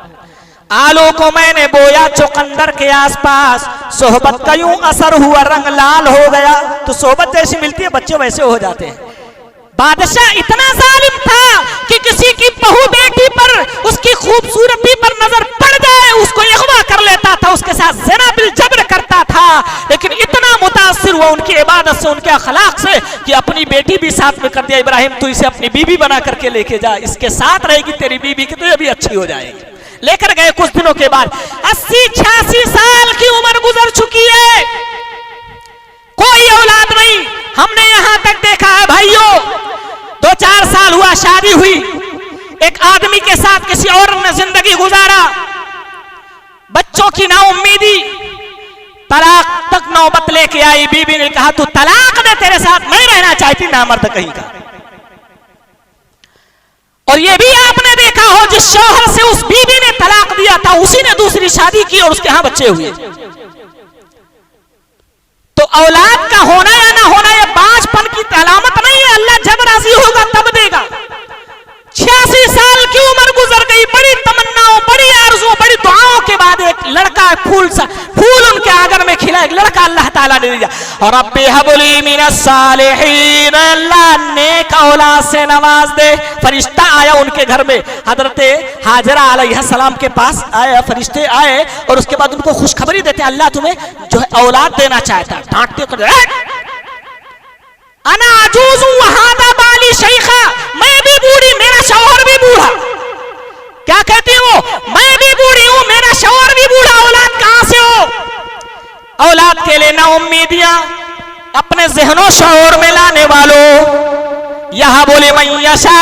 आलू को मैंने बोया चुकंदर के आसपास, सोहबत का यूं असर हुआ रंग लाल हो गया। तो सोहबत जैसी मिलती है बच्चे वैसे हो जाते हैं। बादशाह इतना जालिम था कि किसी की बहू बेटी पर, उसकी खूबसूरती पर नजर पड़ जाए उसको अगवा कर लेता था, उसके साथ ज़िना बिल जबर करता था। लेकिन इतना मुतासिर हुआ उनकी इबादत से, उनके अखलाक से, कि अपनी बेटी भी साथ में कर दिया, इब्राहिम तू इसे अपनी बीबी बना करके लेके जा, इसके साथ रहेगी तेरी बीबी की तो ये भी अच्छी हो जाएगी। लेकर गए। कुछ दिनों के बाद 80-86 साल की उम्र गुजर चुकी है, कोई औलाद नहीं। हमने यहां तक देखा है भाइयों, 2-4 साल हुआ शादी हुई, एक आदमी के साथ किसी और ने जिंदगी गुजारा, बच्चों की नाउम्मीदी, तलाक तक नौबत लेके आई। बीबी ने कहा तू तलाक दे, तेरे साथ नहीं रहना चाहती, ना मर्द कहीं का। और ये भी आपने देखा हो, जिस शौहर से उस बीबी ने तलाक दिया था उसी ने दूसरी शादी की और उसके यहां बच्चे हुए। तो औलाद का होना या ना होना ये बांझपन की अलामत नहीं है, अल्लाह जब राजी होगा तब देगा। 86 साल की उम्र गुजर गई, बड़ी तमन्नाओं, बड़ी आरज़ुओं, बड़ी दुआओं के बाद एक लड़का, फूल उनके आंगन में खिला, एक लड़का अल्लाह ताला ने दिया। और रब्बी हबली मिनस सालिहीन, अल्लाह नेक औलाद से नवाज दे। फरिश्ता आया उनके घर में, हजरते हाजरा अलैहिस्सलाम के पास आए, फरिश्ते आए और उसके बाद उनको खुशखबरी देते, अल्लाह तुम्हें जो है औलाद देना चाहता है। डांटते कर अना अजूज़ु वहादा बाली शैखा, मैं भी बूढ़ी, मेरा शौहर भी बूढ़ा। क्या कहती है वो, मैं भी बूढ़ी हूं, मेरा शौहर भी बूढ़ा, औलाद कहां से हो। औलाद के लिए ना उम्मीदियां अपने ज़हनों शौहर में लाने वालों, यह बोले मैयशा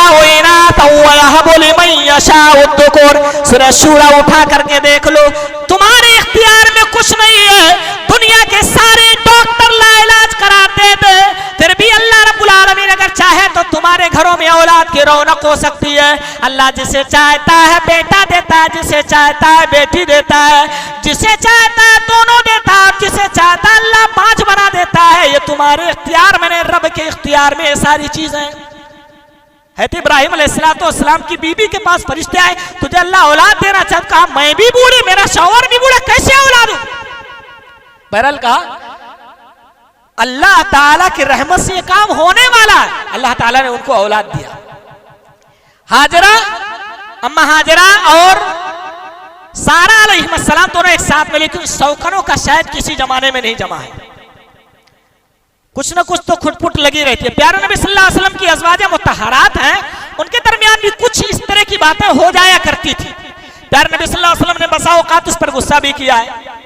यह बोले मैयशा उद्दुकुर। सूरह शूरा उठा करके देख लो, तुम्हारे इख्तियार में कुछ नहीं है। दुनिया के सारे डॉक्टर लाइलाज कराते थे, फिर भी अल्लाह रब्बुल आलमीन अगर चाहे तो तुम्हारे घरों में औलाद की रौनक हो सकती है। अल्लाह जिसे चाहता है बेटा देता है, जिसे चाहता है बेटी देता है, जिसे चाहता है दोनों देता है, जिसे चाहता है अल्लाह 5 बना देता है। ये तुम्हारे इख्तियार में, रब के इख्तियार में ये सारी चीजें। है तो इब्राहिम अलैहिस्सलाम की बीबी के पास फरिश्ते आए, तुझे अल्लाह औलाद देना चाहता, कहा मैं भी बूढ़ी, मेरा शौहर भी बूढ़ा, कैसे औलाद हो। बहरहाल कहा अल्लाह ताला की रहमत से ये काम होने वाला है। अल्लाह ताला ने उनको औलाद दिया। हाजरा, अम्मा हाजरा और सारा अलैहिस्सलाम दोनों एक साथ में, लेकिन शौकनों का शायद किसी जमाने में नहीं जमा है, कुछ न कुछ तो खुटपुट लगी रहती है। प्यारे नबी सल्लल्लाहु अलैहि वसल्लम की अज़वाजे मुतहरात हैं, उनके दरमियान भी कुछ इस तरह की बातें हो जाया करती थी। प्यारे नबी सल्लल्लाहु अलैहि वसल्लम ने बसा औकात उस पर गुस्सा भी किया है।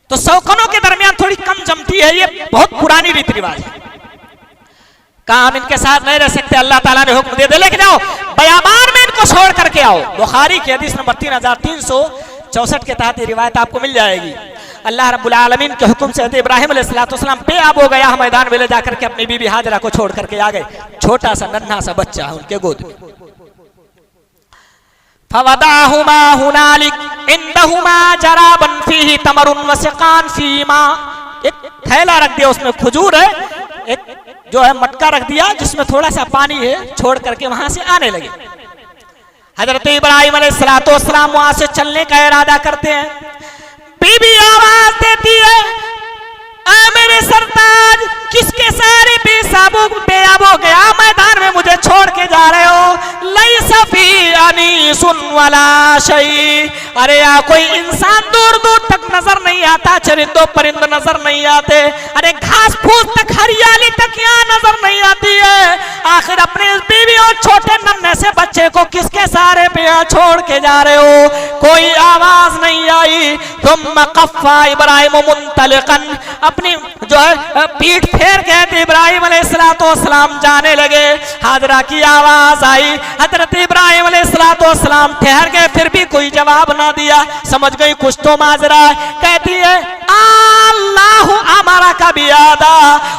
तो शौकनों के दरमियान थोड़ी कम जमती है, ये बहुत पुरानी रीति रिवाज है। कहा हम इनके साथ नहीं रह सकते, अल्लाह ताला ने हुक्म दे दे, लेकिन आओ बयाबान में इनको छोड़ करके आओ। बुखारी की हदीस नंबर 3364 के तहत ये रिवायत आपको मिल जाएगी। अल्लाह रब्बुल आलमीन के हुक्म से इब्राहिम अलैहिस्सलाम बेआब हो गया, मैदान में ले जाकर के अपनी बीबी हाजरा को छोड़ करके आ गए। छोटा सा नन्हा सा बच्चा है उनके गोद में। फवदाहुमा हुनालिक इंदहुमा जराबन फीही तमरुन वसकान फीमा, एक थैला रख दिया, उसमें खजूर है, एक जो है मटका रख दिया जिसमें थोड़ा सा पानी है, छोड़ करके वहां से आने लगे। हजरत इब्राहिम अलैहिस्सलाम वहां से चलने का इरादा करते हैं। बीबी आवाज देती है, मेरे सरताज किसके सारे बेआब हो गया, मैदान में मुझे छोड़ के जा रहे हो। लई सफी अनीसुन वला शई। अरे यहाँ कोई इंसान दूर दूर तक नजर नहीं आता, चरिंदों परिंदों नजर नहीं आते, अरे घास फूस तक हरियाली तक यहाँ नजर नहीं आती है। आखिर अपने बीवी और छोटे नन्हे से बच्चे को किसके सहारे पे यहाँ छोड़ के जा रहे हो? कोई आवाज नहीं आई। तुम कफ़ा इब्राहिम मुंतलिकन, अपनी जो है पीठ फेर के इब्राहिम अलैहिस्सलाम जाने लगे। हाजरा की आवाज आई, हजरत इब्राहिम अलैहिस्सलाम ठहर गए, फिर भी कोई जवाब ना दिया। समझ गई कुछ तो माजरा। कहती है अल्लाह हमारा का भी आदा,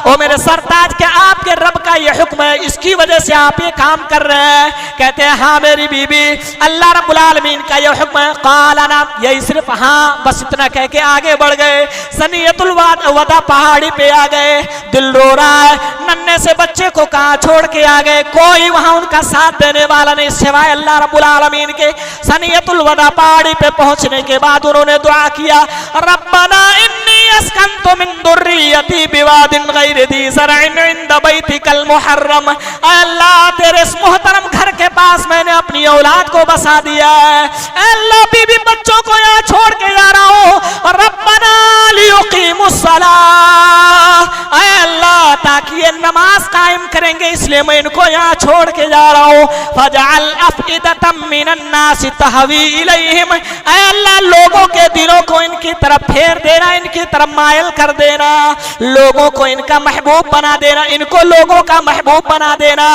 ओ मेरे सरताज के आपके रब का ये हुक्म है, इसकी वजह से आप ये काम कर रहे हैं। कहते हैं हाँ मेरी बीबी, अल्लाह रब्बुल आलमीन का ये हुक्म है। काला ना, यही सिर्फ हाँ बस इतना कह के आगे बढ़ गए। सनियतुल वदा पहाड़ी पे आ गए। दिल रो रहा है, नन्हे से बच्चे को कहाँ छोड़ के आ गए, कोई वहां उनका साथ देने वाला नहीं सिवाय अल्लाह रब्बुल आलमीन के। सनियतुल वदा पहाड़ी पे पहुंचने के बाद उन्होंने दुआ किया, रब्बना इन्नी अस्कंतु मिन दुर्रियती बिवादिन गैरि दी ज़रइन इंद बैतिकल मुहर्रम। अल्लाह तेरे इस मुहतरम घर के पास मैंने अपनी औलाद को बसा दिया है। अल्लाह बीबी बच्चों को यहाँ छोड़ के जा रहा हूँ। रब्बना लियुकीमुस्सलाह, अल्लाह ताकि ये नमाज कायम करेंगे इसलिए मैं इनको यहाँ छोड़ के जा रहा हूँ। फजअल अफ़इदतम मिनन नास तहवी इलैहिम, अल्लाह लोगों के दिलों को इनकी तरफ फेर देना, इनकी तरफ मायल कर देना, लोगों को इनका महबूब बना देना, इनको लोगों का महबूब बना देना।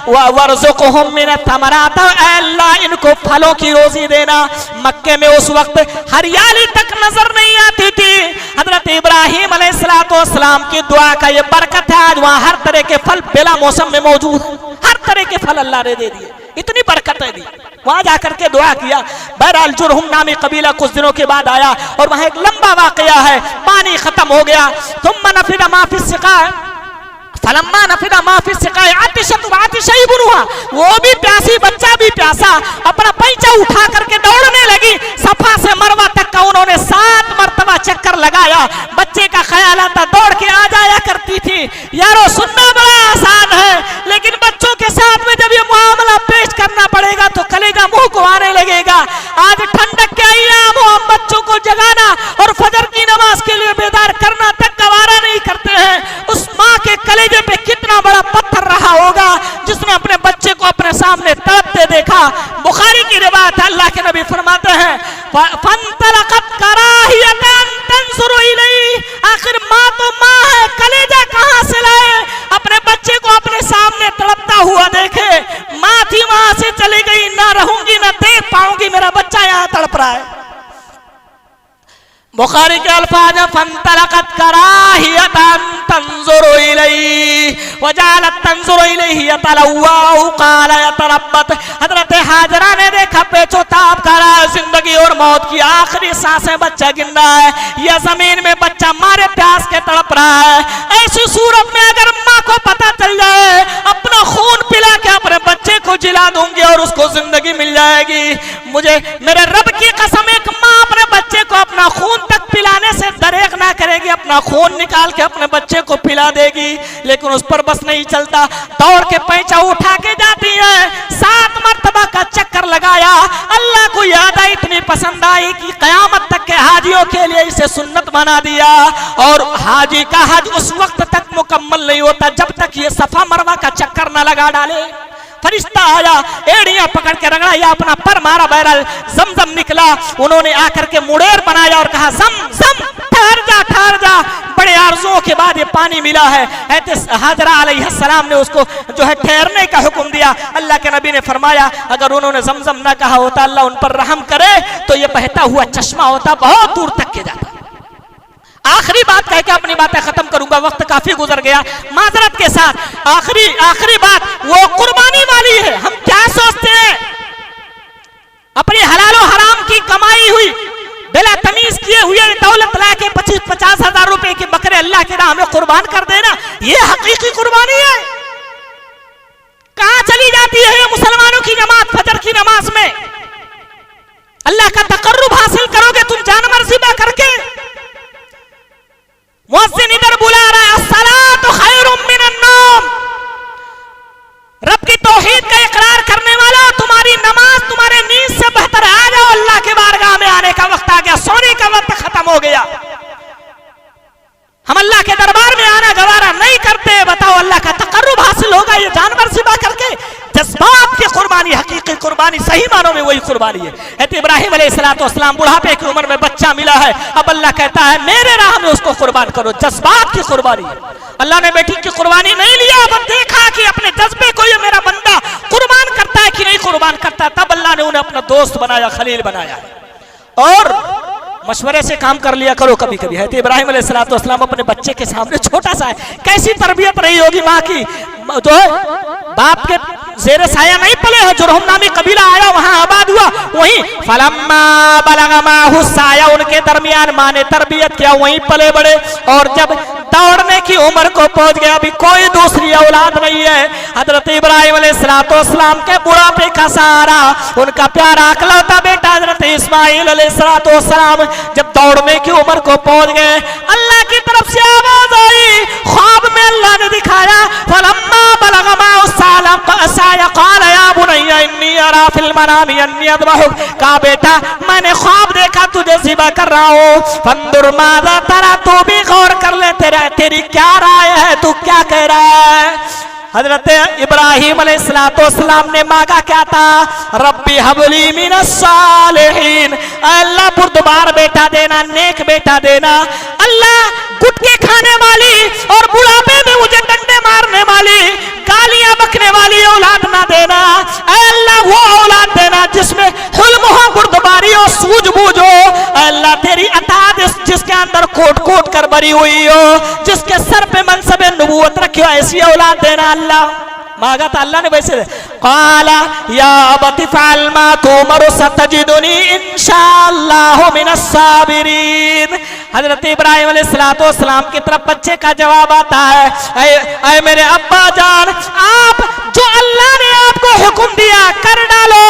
वर्ज़ुक़हुम मिनत थमरात, अल्लाह इनको फलों की रोजी देना। मक्के में उस वक्त हरियाली तक नजर नहीं आती थी। हजरत इब्राहिम अलैहिस्सलाम की दुआ का ये बरकत है, आज वहाँ हर तरह के फल बेला मौसम में मौजूद है। हर तरह के फल अल्लाह ने दे दिए, इतनी बरकत है दी। वहां जाकर के दुआ किया। बहरहाल जुरहुम नामी कबीला कुछ दिनों के बाद आया और वहां एक लंबा वाकया है। पानी खत्म हो गया। तुम नफिदा माफी सिका, फलम्मा नफिदा माफी सिकाए आतिशत वातिशई बुनुहा, वो भी प्यासी बच्चा भी प्यासा, अपना पैंचा उठा करके दौड़ने लगी। सफा से मरवा तक का उन्होंने 7 मरतबा चक्कर लगाया। बच्चे का ख्याल आता दौड़ के आ जाया करती थी। यारो सुनना बड़ा आसान है, लेकिन बच्चों के साथ में जब ये मामला पेश करना पड़ेगा तो कलेजा मुंह को आने लगेगा। आज ठंडक के अय्याम हो, हम बच्चों को जगाना और फजर की नमाज के लिए बेदार करना तक गवारा नहीं करते हैं। उस माँ के कलेजे पे कितना बड़ा पत्थर रहा होगा जिसने अपने बच्चे को अपने सामने तड़पते देखा। बुखारी की रिवायत है, अल्लाह के नबी फरमाते हैं फंतलकत कराहियतन तंजुरु इलैहि, आखिर माँ तो माँ है, कलेजा कहाँ से लाए? अपने बच्चे को अपने सामने तड़पता हुआ देखे। माँ थी वहां से चली गई, ना रहूंगी ना देख पाऊंगी, मेरा बच्चा यहाँ तड़प रहा है। बुखारी के अल्फाज फंतलकत कराहियतन तंजुरु इलैहि वजालत तंजुरु इलैहि यतलव्वा क़ाल यतरब्बत। हजरत हाजरा ने देखा पेचोताप कर रहा है, जिंदगी और मौत की आखिरी सांसें बच्चा गिन रहा है, यह जमीन में बच्चा मारे प्यास के तड़प रहा है। ऐसी सूरत में अगर माँ को पता चल जाए, अपना खून पिला के अपने बच्चे को जिला दूंगी और उसको जिंदगी मिल जाएगी। मुझे मेरे रब की कसम, एक माँ अपने बच्चे को अपना खून तक पिलाने से दरेक ना करेगी, अपना खून निकाल के अपने बच्चे को पिला देगी। लेकिन उस पर बस नहीं चलता, दौड़ के पैंचा उठा के जाती है। 7 मरतबा का चक्कर लगाया। अल्लाह को याद आई, इतनी पसंद आई कि कयामत तक के हाजियों के लिए इसे सुन्नत बना दिया। और हाजी का हज उस वक्त तक मुकम्मल नहीं होता जब तक ये सफा मरवा का चक्कर न लगा डाले। फरिश्ता आया, एड़ियां पकड़ के रगड़ा, अपना पर मारा, बहरहाल जमजम निकला। उन्होंने आकर के मुड़ेर बनाया और कहा जम ठहर जा ठहर जा। बड़े आरजुओं के बाद ये पानी मिला है। हाजरा अलैहिस्सलाम ने उसको जो है ठहरने का हुक्म दिया। अल्लाह के नबी ने फरमाया अगर उन्होंने जमजम ना कहा होता, अल्लाह उन पर रहम करे, तो ये बहता हुआ चश्मा होता, बहुत दूर तक के जाता। आखिरी बात कह के अपनी बातें खत्म करूंगा, वक्त काफी गुजर गया, माजरत के साथ। आखिरी बात वो कुर्बानी वाली है। हम क्या सोचते हैं, अपनी हलालो हराम की कमाई हुई बिला तमीज किए हुए दौलत ला के 25-50 हजार रुपए के बकरे अल्लाह के राह में कुर्बान कर देना, ये हकीकी कुर्बानी है? कहां चली जाती है ये मुसलमानों की जमात फजर की नमाज में? अल्लाह का तकर्रुब हासिल करोगे तुम जानवर ज़िबा करके? मुअज्जिन इधर बुला रहा है, अस्सलातु खैरुम मिनन नौम। रब की तौहीद का इकरार करने वाला, तुम्हारी नमाज तुम्हारे नींद से बेहतर का वक्त आ गया, सोने का वक्त खत्म हो गया, हम अल्लाह के दरबार में आना गवारा नहीं करते। बताओ अल्लाह का तकर्रुब हासिल होगा ये जानवर ज़िबा करके? जज्बात की कुर्बानी, हकीकी कुर्बानी, सही मानों में वही कुर्बानी है। हज़रत इब्राहिम अलैहिस्सलाम बुढ़ापे की उम्र में बच्चा मिला है, अब अल्लाह कहता है मेरे राह में उसको कुर्बान करो। जज्बात की कुर्बानी। अल्लाह ने बेटी की कुर्बानी नहीं लिया, अब देखा कि अपने जज्बे को ये मेरा बंदा कुर्बान करता है कि नहीं कुर्बान करता, तब अल्लाह ने उन्हें अपना दोस्त बनाया, खलील बनाया। और मशवरे से काम कर लिया करो कभी कभी। है तो इब्राहिम अलैहिस्सलाम अपने बच्चे के सामने छोटा सा है, कैसी तरबियत रही होगी माँ की, जो बाप के ज़ेरे साया नहीं पले हैं। जुरहुम नामी कबीला आया, वहां आबाद हुआ, वहीं फलम्मा बलगा माहु साया, उनके दरमियान माँ ने तरबियत किया, वहीं पले बड़े। और जब दौड़ने की उम्र को पहुंच गया, अभी कोई दूसरी औलाद नहीं है, हजरत इब्राहिम अलैहिस्सलाम के बुढ़ापे का सहारा उनका प्यारा अकलौता बेटा हजरत इस्माइल अलैहिस्सलाम जब दौड़ने की उम्र को पहुंच गए, अल्लाह की तरफ से आवाज आई, ख्वाब में अल्लाह ने दिखाया, फलम्मा बलगा माहु साया क़ाल या बुनय्या इन्नी अरा फिल मनामी अन्नी अज़बहुक, कहा बेटा मैंने ख्वाब देखा तुझे ज़िबा कर रहा हूँ, फंजुर माज़ा तरा, तू भी गौर कर ले, तेरी क्या राय है, तू क्या कह रहा है। हजरत इब्राहिम अलैहिस्सलाम ने मांगा क्या था, रब्बी हबली मिनस सालिहीन, अल्लाह बुर्दबार बेटा देना, नेक बेटा देना, अल्लाह गुटके खाने वाली और बुढ़ापे में मुझे डंडे मारने वाली, गालियां बकने वाली औलाद ना देना, अल्लाह वो औलाद देना जिसमें हुल्म हो, बुर्दबारी हो, सूझबूझ हो, अल्लाह तेरी अताअत जिसके अंदर कोट कोट कर भरी हुई हो, जिसके सर पे मनसबे नबूवत रखी हो, ऐसी औलाद देना। अल्लाह मांगा था, अल्लाह ने वैसे क़ाला या अबति फ़अल मा तुमर सतजिदुनी इंशाअल्लाहु मिनस साबिरीन। हजरत इब्राहिम अलैहिस्सलाम की तरफ बच्चे का जवाब आता है, ऐ मेरे अब्बा जान, आप जो अल्लाह ने आपको हुक्म दिया कर डालो,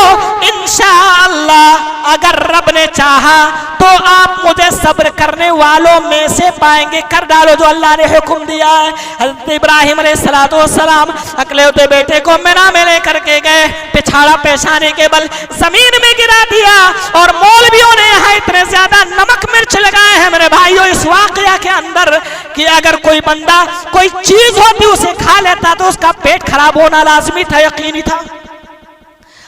इंशाअल्लाह अगर रब ने चाहा तो आप मुझे सब्र करने वालों में से पाएंगे, कर डालो जो अल्लाह ने हुक्म दिया है। हजरत इब्राहिम अलैहिस्सलाम अकेले बेटे को मिना में लेकर के गए, पिछाड़ा पेशाने के बल जमीन में गिरा दिया, और मौलवियों ने यहाँ इतने ज्यादा नमक मिर्च लगाए हैं मेरे भाइयों इस वाकया के अंदर कि अगर कोई बंदा कोई चीज होती उसे खा लेता तो उसका पेट खराब होना लाजमी था, यकीनी था।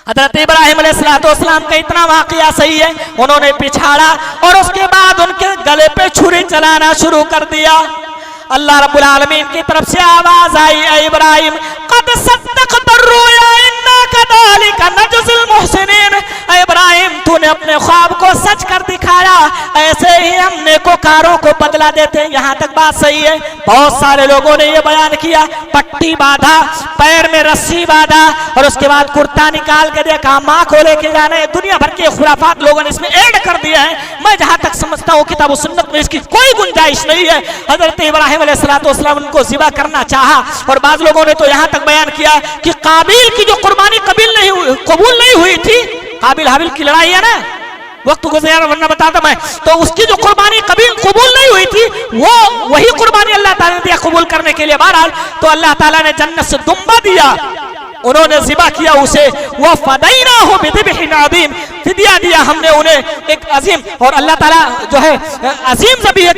हजरत इब्राहिम अलैहिस्सलाम का इतना वाकया सही है, उन्होंने पिछाड़ा और उसके बाद उनके गले पे छुरी चलाना शुरू कर दिया। अल्लाह रब्बुल आलमीन की तरफ से आवाज आई, ऐ इब्राहिम क़द सद्दक़ता रुया इन्ना कज़ालिका नजज़िल मुहसिनीन, ऐ इब्राहिम तूने अपने ख्वाब को सच कर दिखाया, ऐसे ही हम नेकोकारों को बदला देते हैं। यहाँ तक बात सही है। बहुत सारे लोगों ने ये बयान किया, पट्टी बांधा, पैर में रस्सी बांधा और उसके बाद कुर्ता निकाल के देखा, माँ को लेके जाना है, दुनिया भर के खुराफात लोगों ने इसमें ऐड कर दिया है। मैं जहाँ तक समझता हूँ किताब सुन्नत में इसकी कोई गुंजाइश नहीं है। हजरत इब्राहिम अलैहिस्सलाम उनको ज़िबा करना चाहा, और बाद लोगों ने तो यहाँ तक बयान किया कि काबिल की जो कुर्बानी कबूल नहीं हुई थी, काबिल हाबिल की लड़ाई है ना, वक्त गुजर वरना बताता मैं, तो उसकी जो कुर्बानी कबूल नहीं हुई थी, वो वही कुर्बानी अल्लाह ताला ने दिया कबूल करने के लिए। बहरहाल तो अल्लाह ताला ने जन्नत से दुम्बा दिया, उन्होंने ज़िबा किया उसे, वह फ़दैनाहु बिज़िब्हिन अज़ीम, फिदिया दिया हमने उन्हें एक अजीम, और अल्लाह ताला जो है अजीम ज़बीह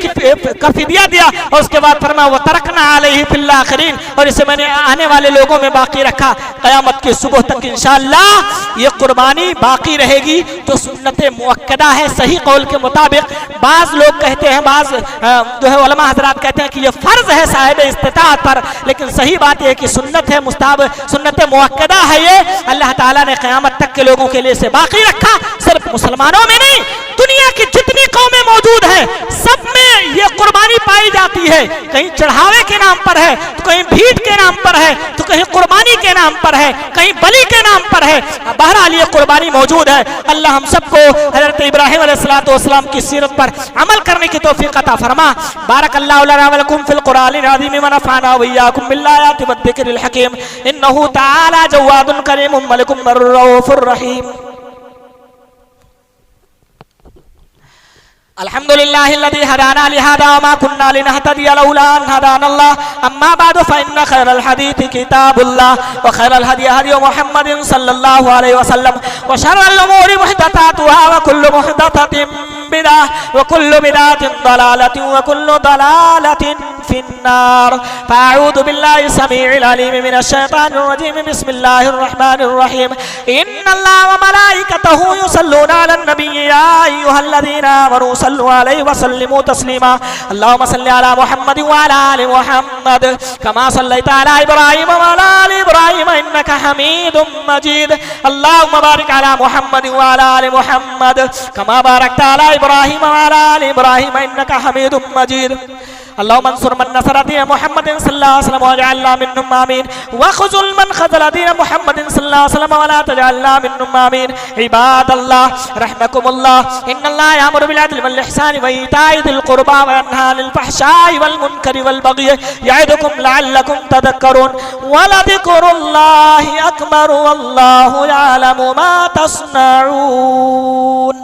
का फिदिया दिया, और उसके बाद फरमाया व तरकना अलैहि फिल आखिरीन, और इसे मैंने आने वाले लोगों में बाकी रखा क़यामत की सुबह तक इंशाअल्लाह ये कुर्बानी बाकी रहेगी। तो सुन्नत मुअक्कदा है सही कौल के मुताबिक। बाज़ लोग कहते हैं, बाज़ जो है उलमा हज़रात कहते हैं कि ये फ़र्ज़ है साहिब इस्तिताअत पर, लेकिन सही बात यह है कि सुन्नत है, मुस्ताहब सुन्नत मुअक्कदा है। ये अल्लाह ताला ने क़यामत तक के लोगों के लिए इसे बाकी रखा, सिर्फ मुसलमानों में नहीं, दुनिया की जितनी कौमें मौजूद हैं सब में ये कुर्बानी पाई जाती है। कहीं चढ़ावे के नाम पर है, तो कहीं भीड़ के नाम पर है, तो कहीं कुर्बानी के नाम पर है, कहीं बलि के नाम पर है। बहरहाल ये कुर्बानी मौजूद है। अल्लाह हम सबको हज़रत इब्राहिम अलैहिस्सलाम की सीरत पर अमल करने की तौफीक अता फरमा। बारकल्लाहु लना व लकुम फिल कुरानिल अज़ीम व नफ़अना व इय्याकुम बिल आयाति वद ज़िक्रिल हकीम इन्नहु तआला जव्वादुन करीमुम मलिकुम रऊफुर रहीम। अल्हम्दुलिल्लाहिल्लज़ी हदाना लिहादा व मा कुन्ना लिनहतदिया लौला अन हदानल्लाह अम्मा बअदु फ़इन्न खैरल हदीथि किताबुल्लाह व खैरल हदी हदी मुहम्मदिन सल्लल्लाहु अलैहि वसल्लम व शर्रल उमूरि मुहदसातुहा व कुल्लु मुहदसतिन बिदाह व कुल्लु बिदातिन दलालतिन व कुल्लु दलालतिन फिन्नार। फ़अऊज़ु बिल्लाहि समीइल अलीम मिनश शैतानिर रजीम। बिस्मिल्लाहिर रहमानिर रहीम। इन्नल्लाह व मलाइकतहु युसल्लूना अलन नबिय्यि या अय्युहल्लज़ीना आमनू सल्लु अलैहि व सल्लिमू तस्लीमा। अल्लाहुम्मा सल्लि अला मुहम्मद व अला आलि मुहम्मद कमा सल्लैता अला इब्राहीम व अला आलि इब्राहीम इन्नका हमीदुम मजीद। अल्लाहुम्मा बारिक अला मुहम्मद व अला आलि मुहम्मद कमा बारकता अला इब्राहीम व अला आलि इब्राहीम इन्नका हमीदुम मजीद। अल्लाहुम्मा अंसुर मन नसर दीन मुहम्मदिन सल्लल्लाहु अलैहि वसल्लम वजअलना मिन्हुम आमीन व खुज़ुल मन खज़ल दीन मुहम्मदिन सल्लल्लाहु अलैहि वसल्लम वला तजअलना मिन्हुम आमीन। इबादल्लाह रहमकुमुल्लाह इन्नल्लाह यामुरु बिल अदलि वल इहसानि व ईताइ दिल कुर्बा व यन्हा अनिल फहशाइ वल मुनकरि वल बग़य यइदुकुम लअल्लकुम तदक्करून व लज़िक्रुल्लाहि अकबर वल्लाहु यअलमु मा तस्नऊन।